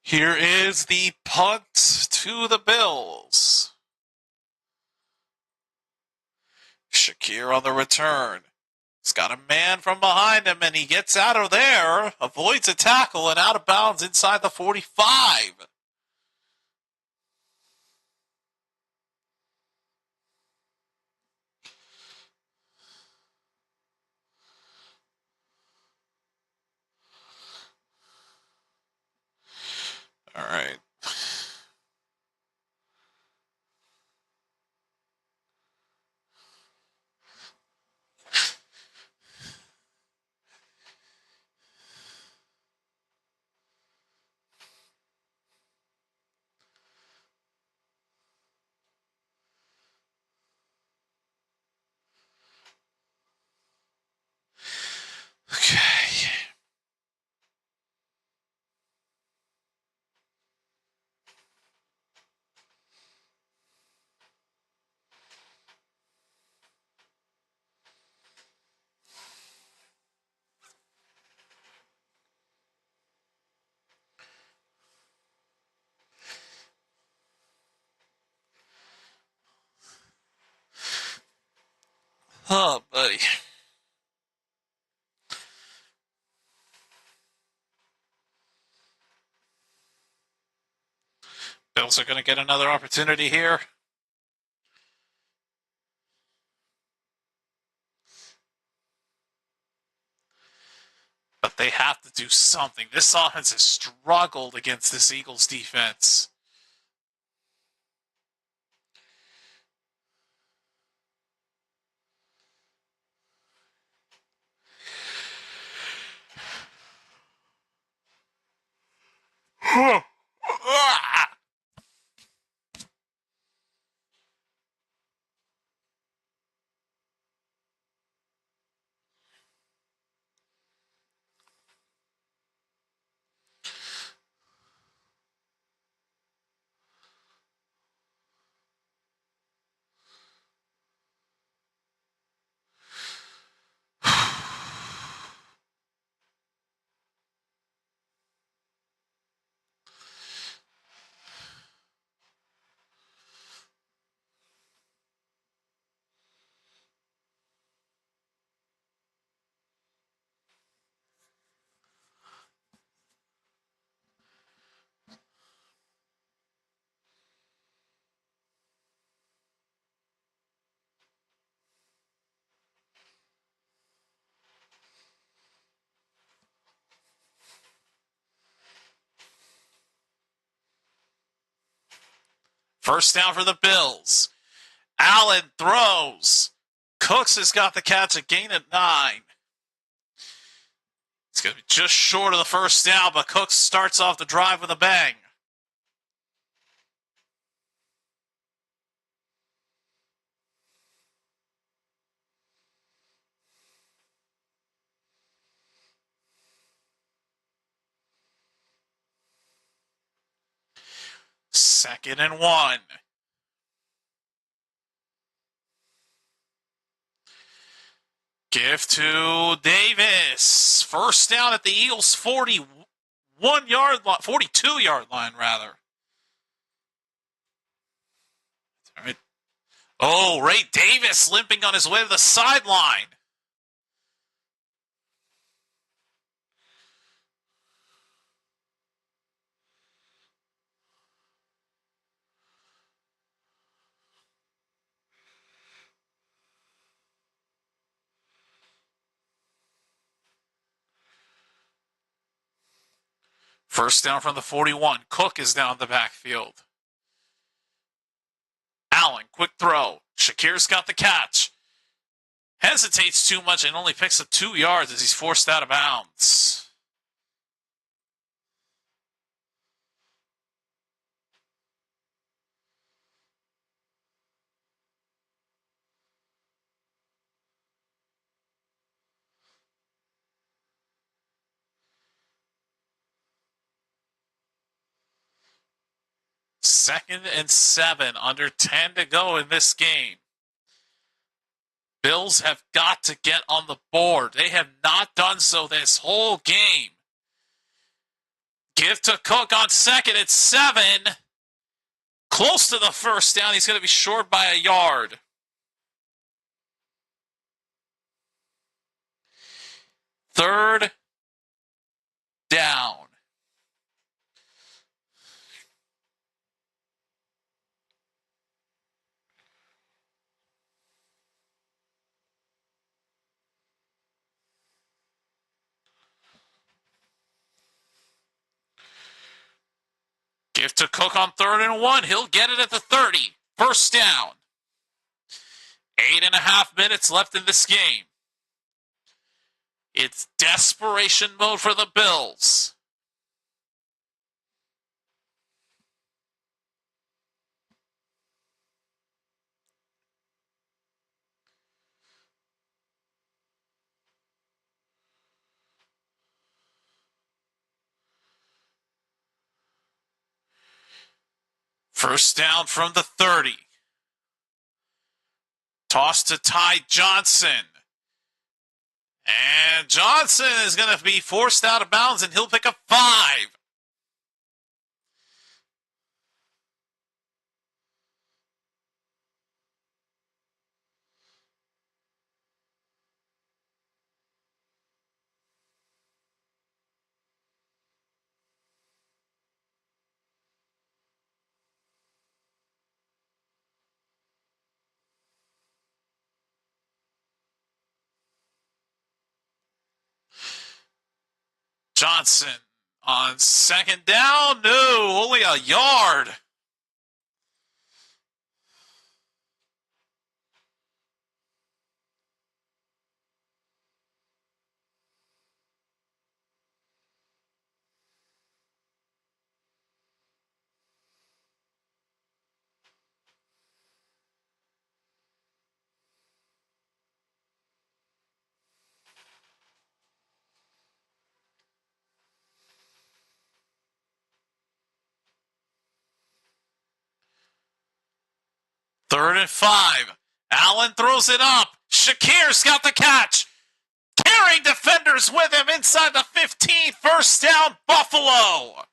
Here is the punt to the Bills. Shakir on the return. He's got a man from behind him, and he gets out of there, avoids a tackle, and out of bounds inside the 45. All right. Okay. Oh, buddy. Bills are going to get another opportunity here. But they have to do something. This offense has struggled against this Eagles defense. First down for the Bills. Allen throws. Cooks has got the catch, a gain at 9. It's going to be just short of the first down, but Cooks starts off the drive with a bang. Second and 1. Give to Davis. First down at the Eagles' 42-yard line, rather. All right. Oh, Ray Davis limping on his way to the sideline. First down from the 41. Cook is down the backfield. Allen, quick throw. Shakir's got the catch. Hesitates too much and only picks up 2 yards as he's forced out of bounds. Second and 7, under 10 to go in this game. Bills have got to get on the board. They have not done so this whole game. Give to Cook on second at 7. Close to the first down. He's going to be short by a yard. Third down. Give to Cook on 3rd and 1. He'll get it at the 30. First down. 8.5 minutes left in this game. It's desperation mode for the Bills. First down from the 30. Toss to Ty Johnson. And Johnson is going to be forced out of bounds, and he'll pick up 5. Johnson on second down. No, only a yard. Third and 5. Allen throws it up. Shakir's got the catch. Carrying defenders with him inside the 15. First down, Buffalo.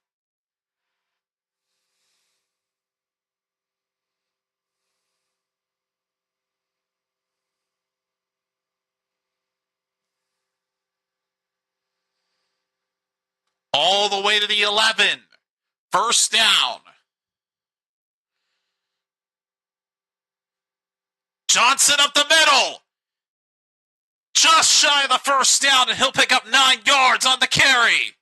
All the way to the 11. First down. Johnson up the middle. Just shy of the first down, and he'll pick up 9 yards on the carry.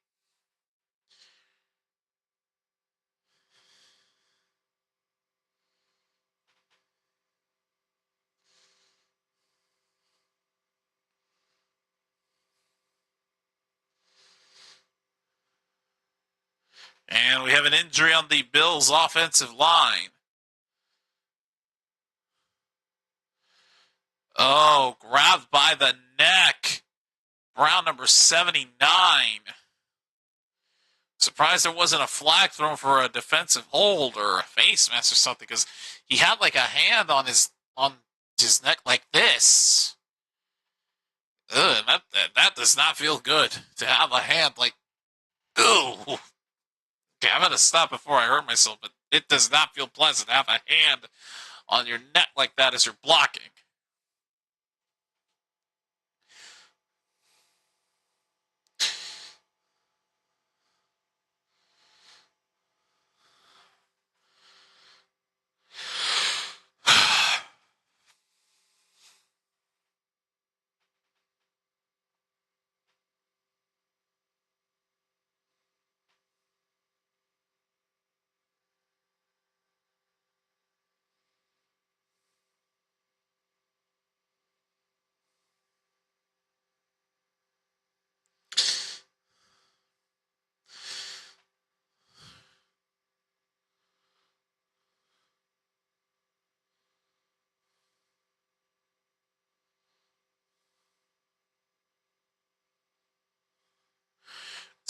And we have an injury on the Bills' offensive line. Oh, grabbed by the neck. Brown number 79. Surprised there wasn't a flag thrown for a defensive hold or a face mask or something, because he had like a hand on his neck like this. Ugh, that does not feel good to have a hand like, ooh. Okay, I'm going to stop before I hurt myself, but it does not feel pleasant to have a hand on your neck like that as you're blocking.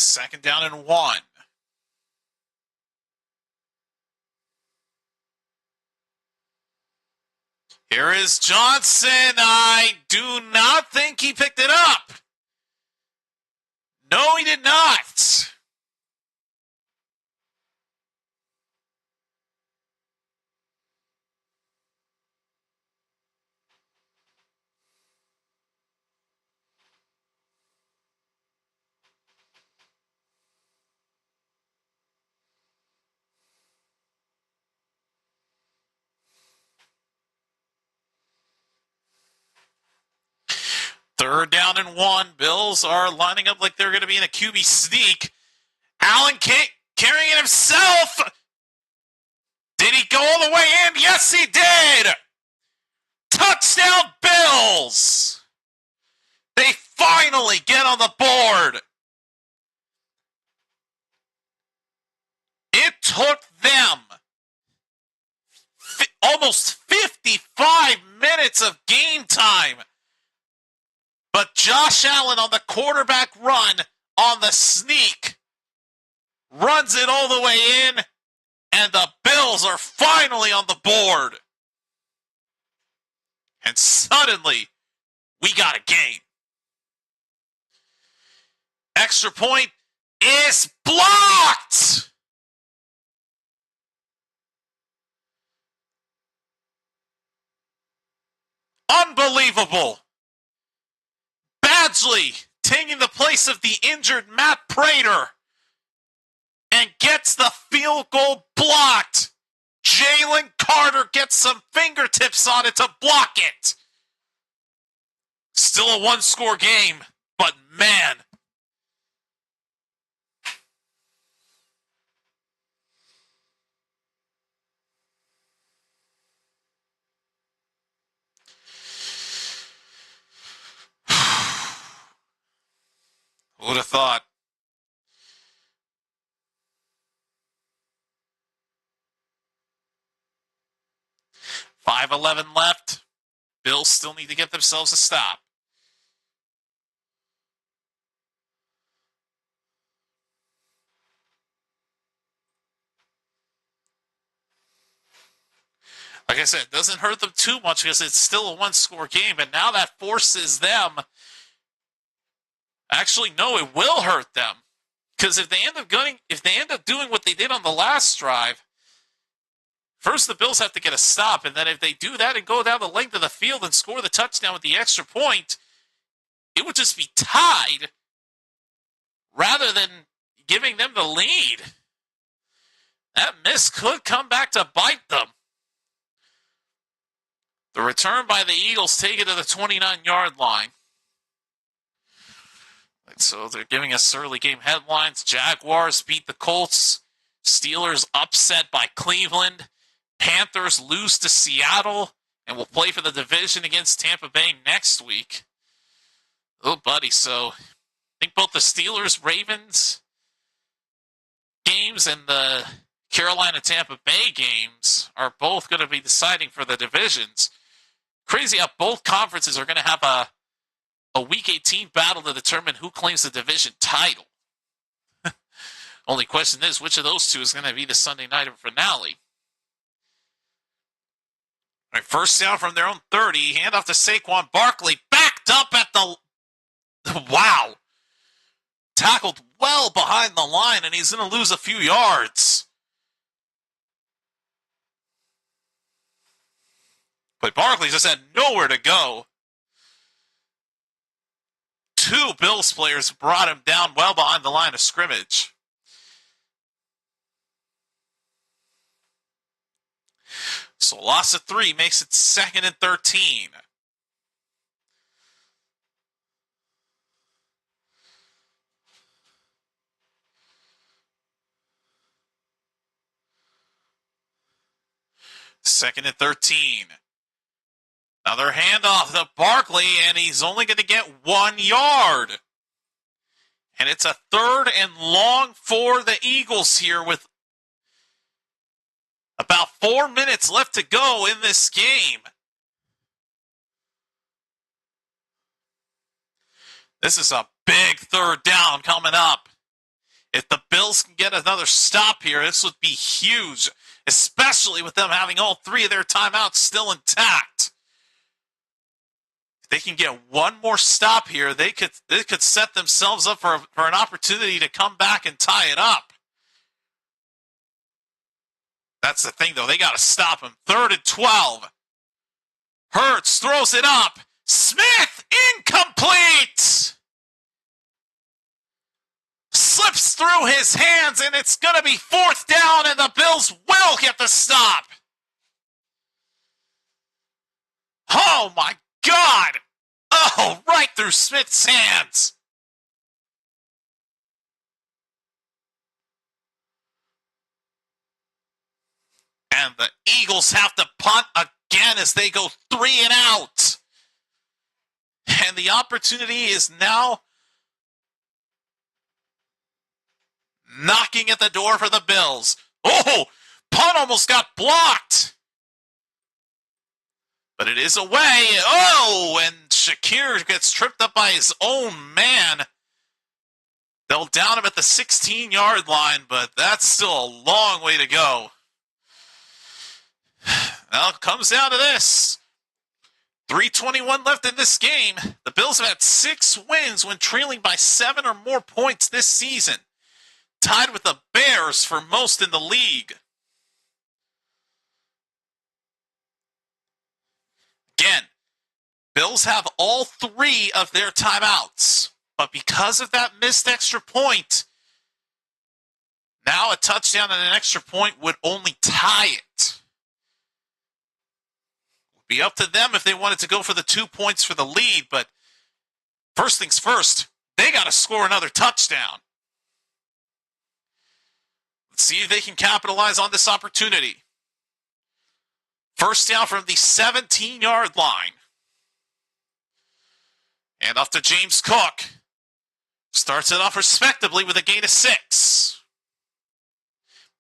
Second down and 1. Here is Johnson. I do not think he picked it up. No, he did not. 3rd down and 1. Bills are lining up like they're going to be in a QB sneak. Allen carrying it himself. Did he go all the way in? Yes, he did. Touchdown, Bills. They finally get on the board. It took them almost 55 minutes of game time. But Josh Allen on the quarterback run on the sneak runs it all the way in, and the Bills are finally on the board. And suddenly, we got a game. Extra point is blocked. Unbelievable. Badgley taking the place of the injured Matt Prater and gets the field goal blocked. Jalen Carter gets some fingertips on it to block it. Still a one-score game, but man. Who would have thought? $5:11 left. Bills still need to get themselves a stop. Like I said, it doesn't hurt them too much because it's still a one-score game, but now that forces them. Actually, no, it will hurt them. Because if they end up doing what they did on the last drive, first the Bills have to get a stop, and then if they do that and go down the length of the field and score the touchdown with the extra point, it would just be tied rather than giving them the lead. That miss could come back to bite them. The return by the Eagles take it to the 29-yard line. So they're giving us early game headlines. Jaguars beat the Colts. Steelers upset by Cleveland. Panthers lose to Seattle and will play for the division against Tampa Bay next week. Oh, buddy. So I think both the Steelers-Ravens games and the Carolina-Tampa Bay games are both going to be deciding for the divisions. Crazy how both conferences are going to have a Week 18 battle to determine who claims the division title. Only question is, which of those two is going to be the Sunday night finale? All right, first down from their own 30. Hand off to Saquon Barkley. Backed up at the... Wow. Tackled well behind the line, and he's going to lose a few yards. But Barkley just had nowhere to go. Two Bills players brought him down well behind the line of scrimmage. So loss of 3 makes it 2nd and 13. Second and 13. Another handoff to Barkley, and he's only going to get 1 yard. And it's a 3rd and long for the Eagles here with about 4 minutes left to go in this game. This is a big 3rd down coming up. If the Bills can get another stop here, this would be huge, especially with them having all 3 of their timeouts still intact. They can get one more stop here. They could set themselves up for an opportunity to come back and tie it up. That's the thing, though. They got to stop him. 3rd and 12. Hurts throws it up. Smith, incomplete. Slips through his hands, and it's going to be 4th down, and the Bills will get the stop. Oh, my God. Oh, right through Smith's hands. And the Eagles have to punt again as they go 3 and out. And the opportunity is now knocking at the door for the Bills. Oh, punt almost got blocked. But it is away. Oh, and Shakir gets tripped up by his own man. They'll down him at the 16-yard line, but that's still a long way to go. Now it comes down to this. 3:21 left in this game. The Bills have had 6 wins when trailing by 7 or more points this season, tied with the Bears for most in the league. Again, Bills have all 3 of their timeouts, but because of that missed extra point, now a touchdown and an extra point would only tie it. Be up to them if they wanted to go for the 2 points for the lead, but first things first, they got to score another touchdown. Let's see if they can capitalize on this opportunity. First down from the 17-yard line. And off to James Cook. Starts it off respectably with a gain of 6.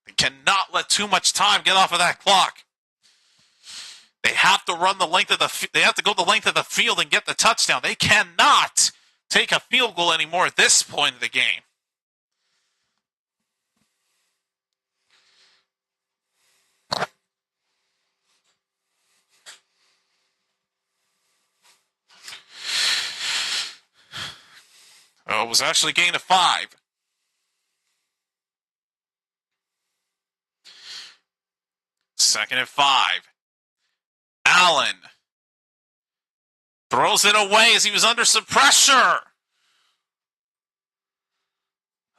They cannot let too much time get off of that clock. They have to run the length of they have to go the length of the field and get the touchdown. They cannot take a field goal anymore at this point of the game. Oh, it was actually a gain of 5. Second and 5. Allen throws it away as he was under some pressure.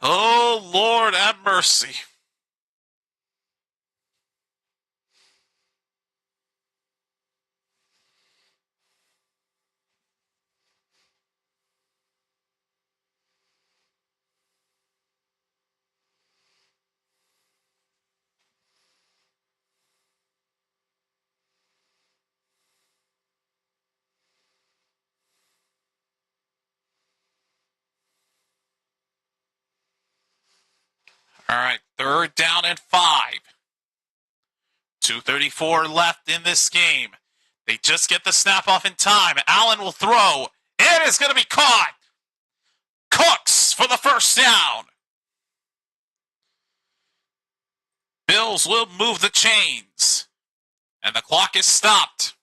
Oh, Lord, have mercy. All right, third down and 5. 2:34 left in this game. They just get the snap off in time. Allen will throw. It is going to be caught. Cooks for the first down. Bills will move the chains. And the clock is stopped.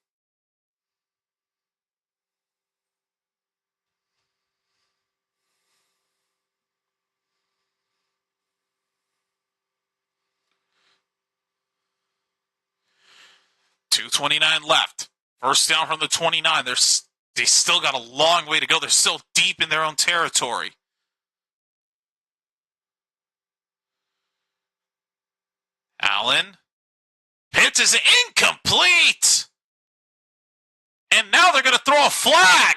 .229 left. First down from the 29. They still got a long way to go. They're still deep in their own territory. Allen. Pitch is incomplete. And now they're going to throw a flag.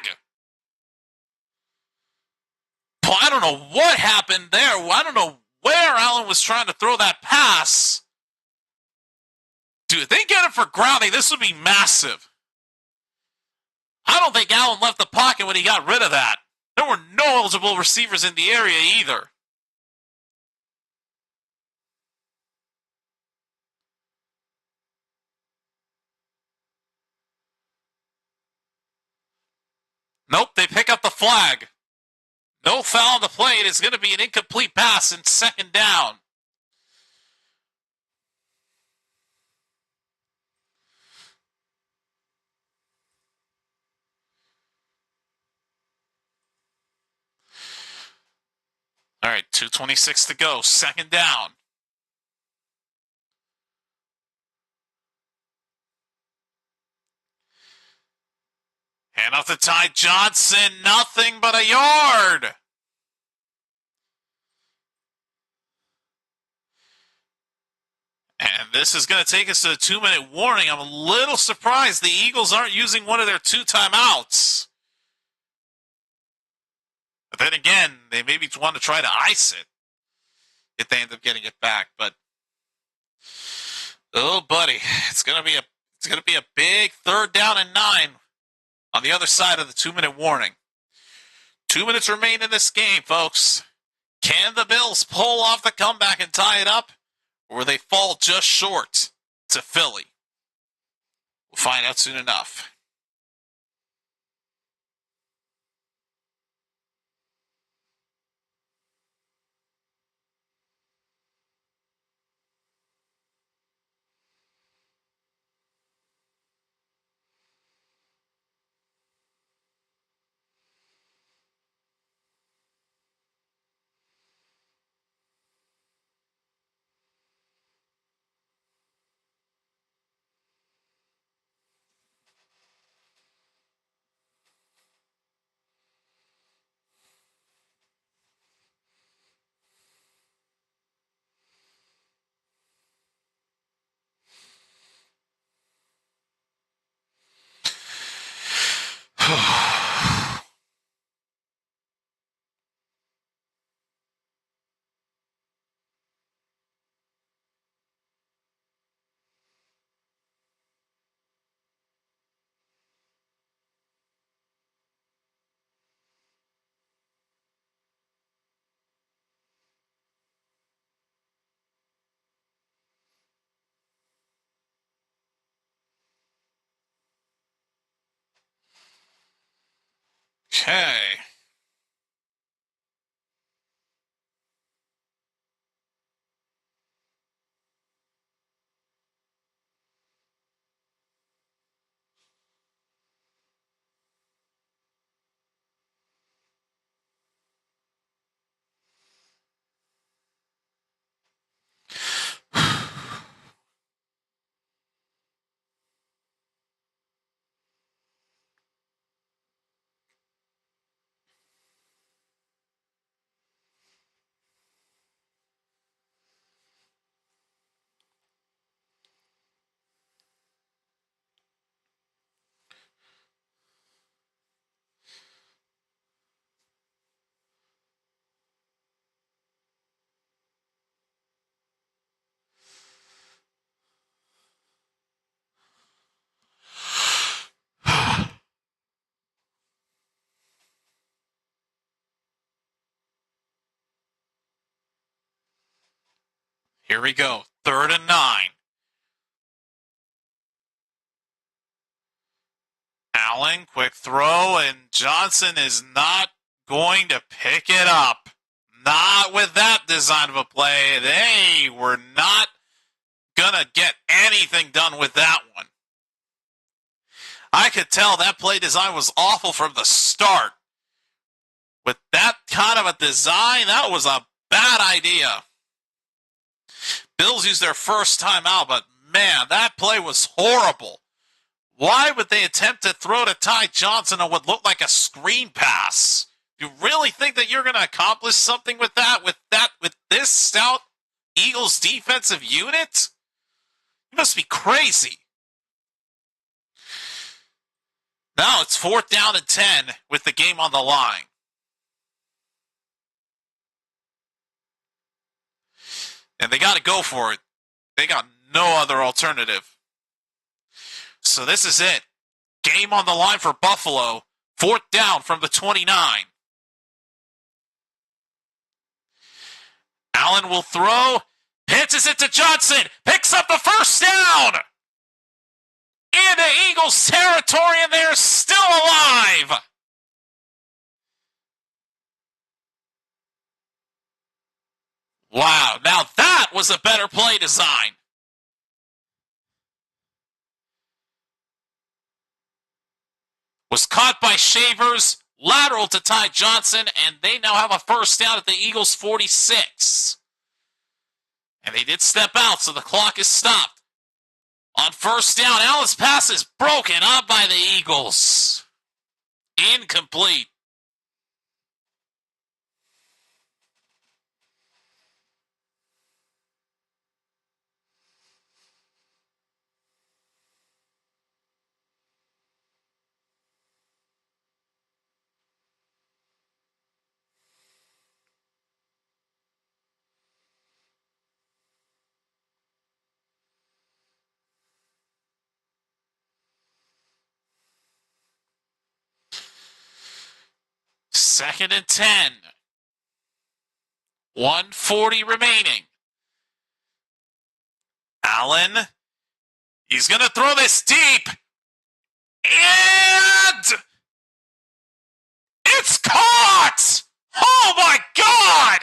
Well, I don't know what happened there. I don't know where Allen was trying to throw that pass. Dude, if they get it for grounding, this would be massive. I don't think Allen left the pocket when he got rid of that. There were no eligible receivers in the area either. Nope, they pick up the flag. No foul on the play. It is going to be an incomplete pass and second down. All right, 2:26 to go. Second down. Hand off to Ty Johnson. Nothing but a yard. And this is going to take us to a 2-minute warning. I'm a little surprised the Eagles aren't using one of their 2 timeouts. But then again, they maybe want to try to ice it if they end up getting it back. But oh, buddy, it's gonna be a big 3rd down and 9 on the other side of the 2-minute warning. 2 minutes remain in this game, folks. Can the Bills pull off the comeback and tie it up, or will they fall just short to Philly? We'll find out soon enough. Okay. Here we go. 3rd and 9. Allen, quick throw, and Johnson is not going to pick it up. Not with that design of a play. They were not going to get anything done with that one. I could tell that play design was awful from the start. With that kind of a design, that was a bad idea. Bills used their first time out, but man, that play was horrible. Why would they attempt to throw to Ty Johnson on what looked like a screen pass? You really think that you're going to accomplish something with that? With this stout Eagles defensive unit? You must be crazy. Now it's 4th down and 10 with the game on the line. And they got to go for it. They got no other alternative. So this is it. Game on the line for Buffalo. 4th down from the 29. Allen will throw. Pitches it to Johnson. Picks up the first down. Into Eagles territory, and they're still alive. Wow, now that was a better play design. Was caught by Shavers, lateral to Ty Johnson, and they now have a first down at the Eagles' 46. And they did step out, so the clock is stopped. On first down, Allen's pass is broken up by the Eagles. Incomplete. 2nd and 10. 1:40 remaining. Allen, he's going to throw this deep. And it's caught! Oh my God!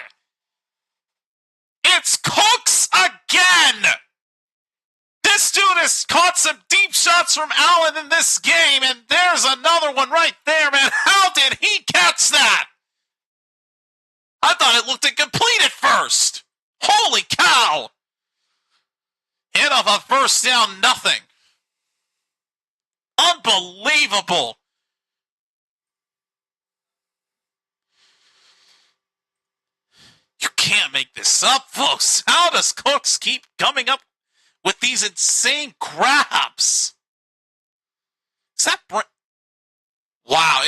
It's Cooks again! This dude has caught some deep shots from Allen in this game, and there's another one right there, man. How did he catch that? I thought it looked incomplete at first. Holy cow! Hit off a first down, nothing. Unbelievable. You can't make this up, folks. How does Cooks keep coming up with these insane grabs? Is that wow,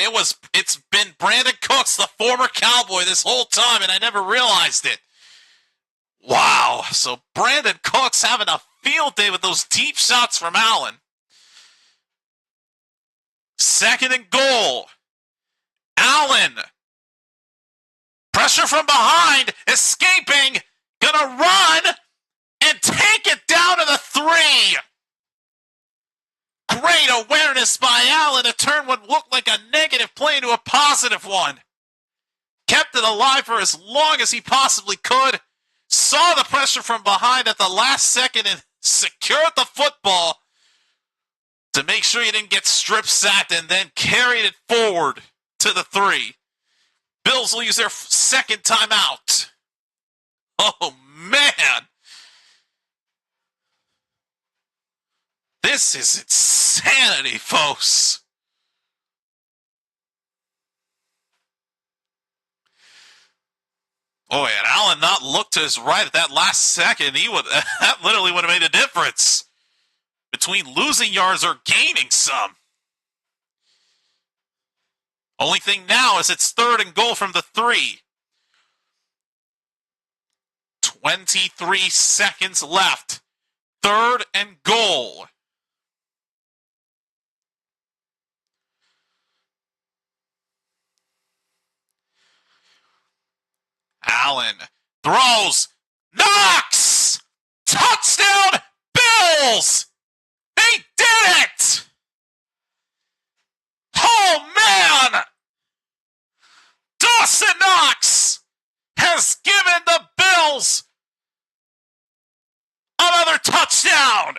it's been Brandon Cooks, the former Cowboy, this whole time, and I never realized it. Wow, so Brandon Cooks having a field day with those deep shots from Allen. 2nd and goal. Allen. Pressure from behind, escaping, gonna run and take it down to the 3. Great awareness by Allen to turn what looked like a negative play into a positive one. Kept it alive for as long as he possibly could. Saw the pressure from behind at the last second and secured the football to make sure he didn't get strip sacked, and then carried it forward to the 3. Bills will use their 2nd timeout. Oh, man. This is insanity, folks. Boy, had Allen not looked to his right at that last second, that literally would have made a difference between losing yards or gaining some. Only thing now is it's 3rd and goal from the 3. 23 seconds left. 3rd and goal. Allen throws. Knox! Touchdown, Bills! They did it! Oh, man! Dawson Knox has given the Bills another touchdown.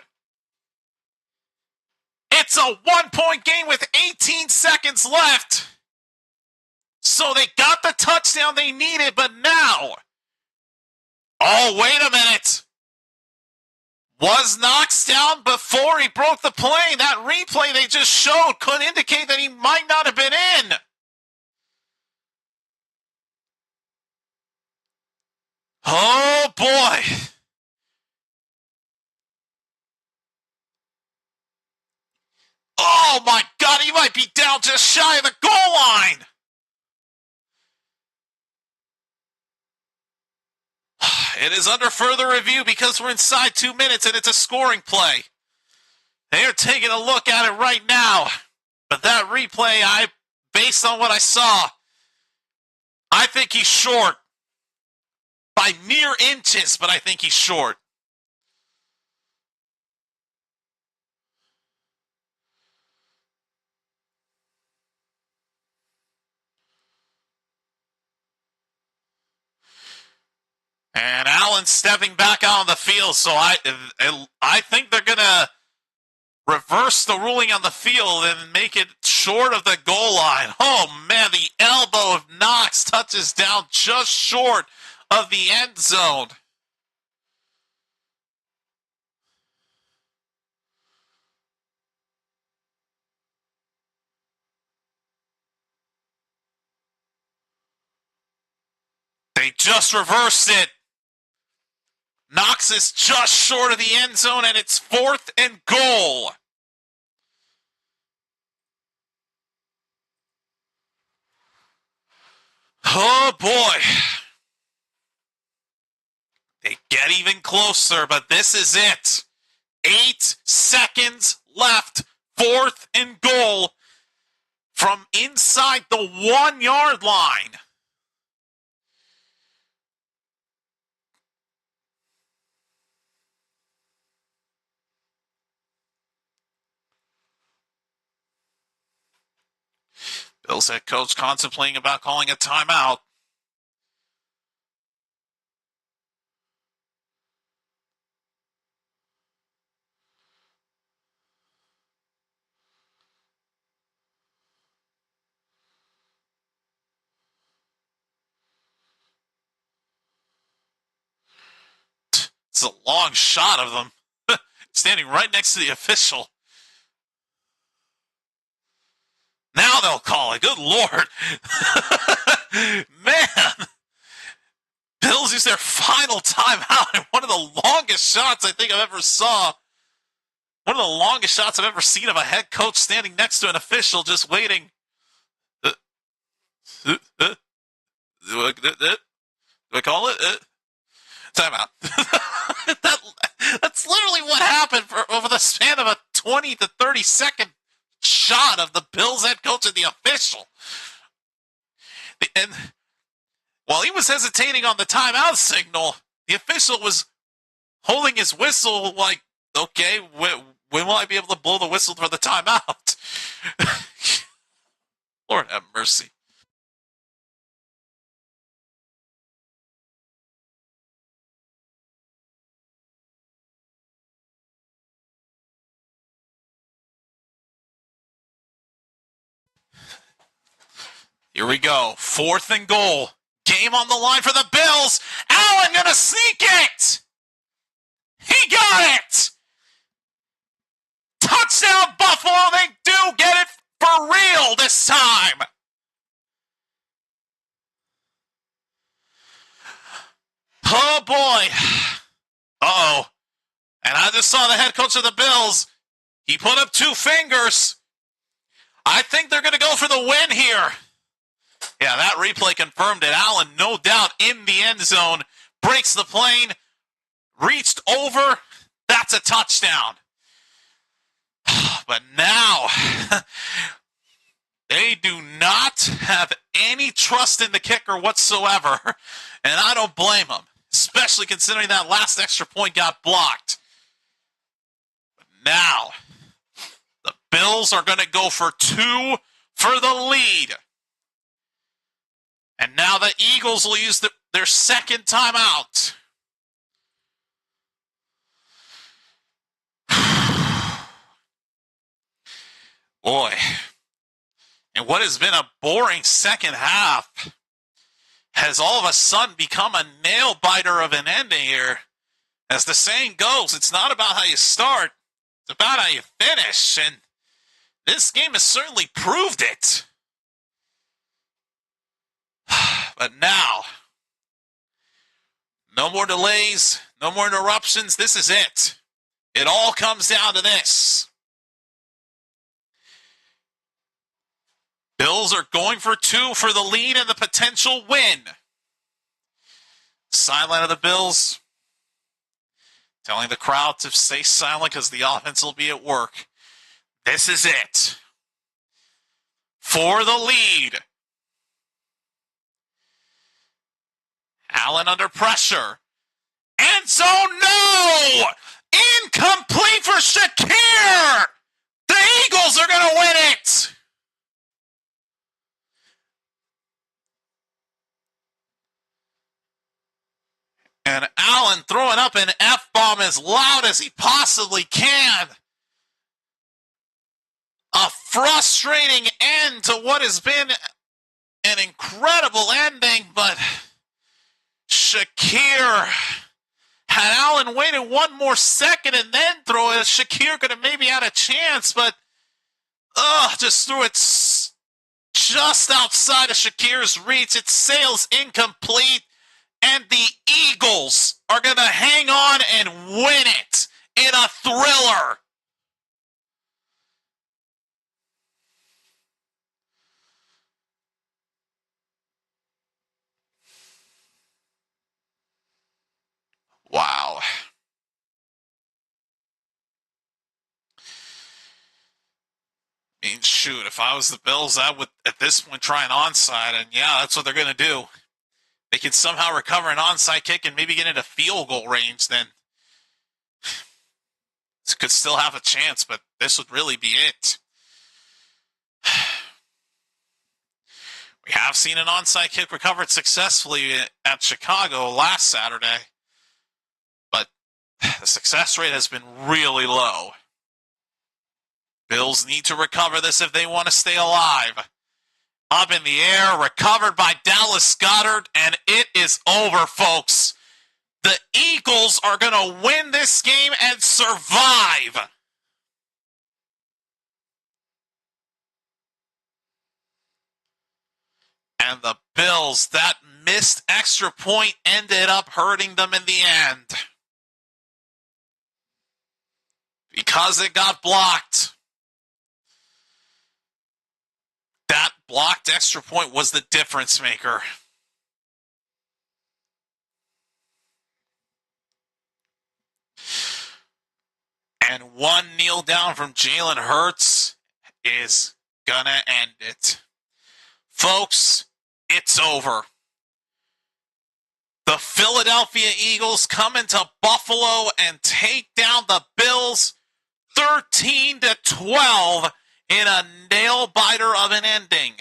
It's a 1-point game with 18 seconds left. So they got the touchdown they needed, but now... Oh, wait a minute. Was Knox down before he broke the play? That replay they just showed could indicate that he might not have been in. Oh, boy. Oh, my God, he might be down just shy of the goal line. It is under further review because we're inside 2 minutes and it's a scoring play. They are taking a look at it right now. But that replay, based on what I saw, I think he's short. By mere inches, but I think he's short. And Allen stepping back out on the field, so I think they're going to reverse the ruling on the field and make it short of the goal line. Oh, man, the elbow of Knox touches down just short of the end zone. They just reversed it. Knox is just short of the end zone, and it's 4th and goal. Oh, boy. They get even closer, but this is it. 8 seconds left. 4th and goal from inside the 1 yard line. Bills head coach contemplating about calling a timeout. It's a long shot of them standing right next to the official. Now they'll call it. Good Lord. Man. Bills use their final timeout in one of the longest shots I think I've ever saw. One of the longest shots I've ever seen of a head coach standing next to an official just waiting. Do I call it? Timeout. That's literally what happened over the span of a 20 to 30 second shot of the Bills head coach and the official. And while he was hesitating on the timeout signal, the official was holding his whistle like, okay, when will I be able to blow the whistle for the timeout? Lord have mercy. Here we go. 4th and goal. Game on the line for the Bills. Allen gonna sneak it. He got it. Touchdown Buffalo. They do get it for real this time. Oh boy. Uh-oh. And I just saw the head coach of the Bills. He put up 2 fingers. I think they're going to go for the win here. Yeah, that replay confirmed it. Allen, no doubt, in the end zone. Breaks the plane. Reached over. That's a touchdown. But now, they do not have any trust in the kicker whatsoever. And I don't blame them, especially considering that last extra point got blocked. But now, the Bills are going to go for 2 for the lead. And now the Eagles will use their second timeout. Boy. And what has been a boring second half has all of a sudden become a nail-biter of an ending here. As the saying goes, it's not about how you start, it's about how you finish. And this game has certainly proved it. But now, no more delays, no more interruptions. This is it. It all comes down to this. Bills are going for 2 for the lead and the potential win. Sideline of the Bills telling the crowd to stay silent because the offense will be at work. This is it. For the lead. Allen under pressure. End zone, no! Incomplete for Shakir! The Eagles are going to win it! And Allen throwing up an F-bomb as loud as he possibly can. A frustrating end to what has been an incredible ending, but Shakir, had Allen waited 1 more second and then throw it, Shakir could have maybe had a chance, but just threw it just outside of Shakir's reach. It sails incomplete, and the Eagles are going to hang on and win it in a thriller. Wow. mean, shoot, if I was the Bills, I would at this point try an onside, and yeah, that's what they're going to do. They can somehow recover an onside kick and maybe get into field goal range, then could still have a chance, but this would really be it. We have seen an onside kick recovered successfully at Chicago last Saturday, but the success rate has been really low. Bills need to recover this if they want to stay alive. Up in the air, recovered by Dallas Goedert, and it is over, folks. The Eagles are going to win this game and survive. And the Bills, that missed extra point ended up hurting them in the end. Because it got blocked. That blocked extra point was the difference maker. And one kneel down from Jalen Hurts is gonna end it. Folks, it's over. The Philadelphia Eagles come into Buffalo and take down the Bills 13-12 in a nail-biter of an ending.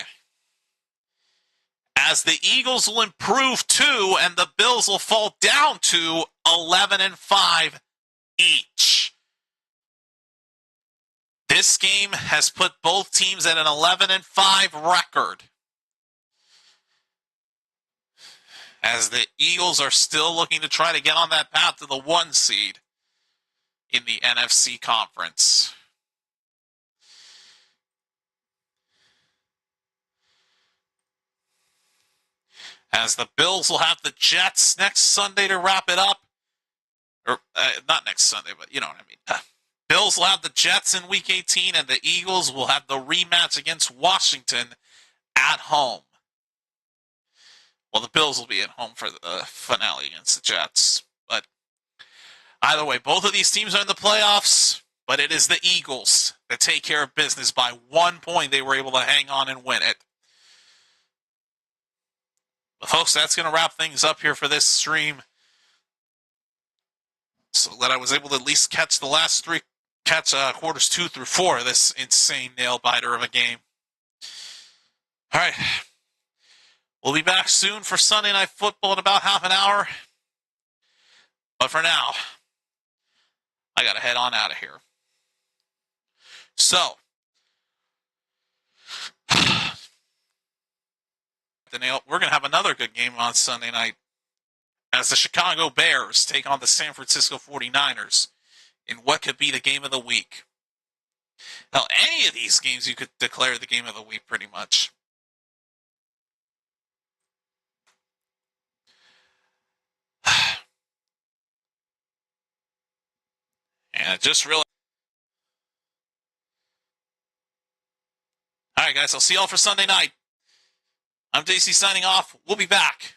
As the Eagles will improve 2 and the Bills will fall down to 11-5 each. This game has put both teams at an 11-5 record. As the Eagles are still looking to try to get on that path to the 1 seed in the NFC Conference. As the Bills will have the Jets next Sunday to wrap it up. Or, not next Sunday, but you know what I mean. Bills will have the Jets in Week 18, and the Eagles will have the rematch against Washington at home. Well, the Bills will be at home for the finale against the Jets. But either way, both of these teams are in the playoffs, but it is the Eagles that take care of business. By 1 point, they were able to hang on and win it. But folks, that's going to wrap things up here for this stream. So that I was able to at least catch the last quarters 2 through 4 of this insane nail-biter of a game. All right. We'll be back soon for Sunday Night Football in about half an hour. But for now, I got to head on out of here. So, we're going to have another good game on Sunday night as the Chicago Bears take on the San Francisco 49ers in what could be the game of the week. Now, any of these games you could declare the game of the week pretty much. And I just realized. All right, guys, I'll see y'all for Sunday night. I'm JC signing off. We'll be back.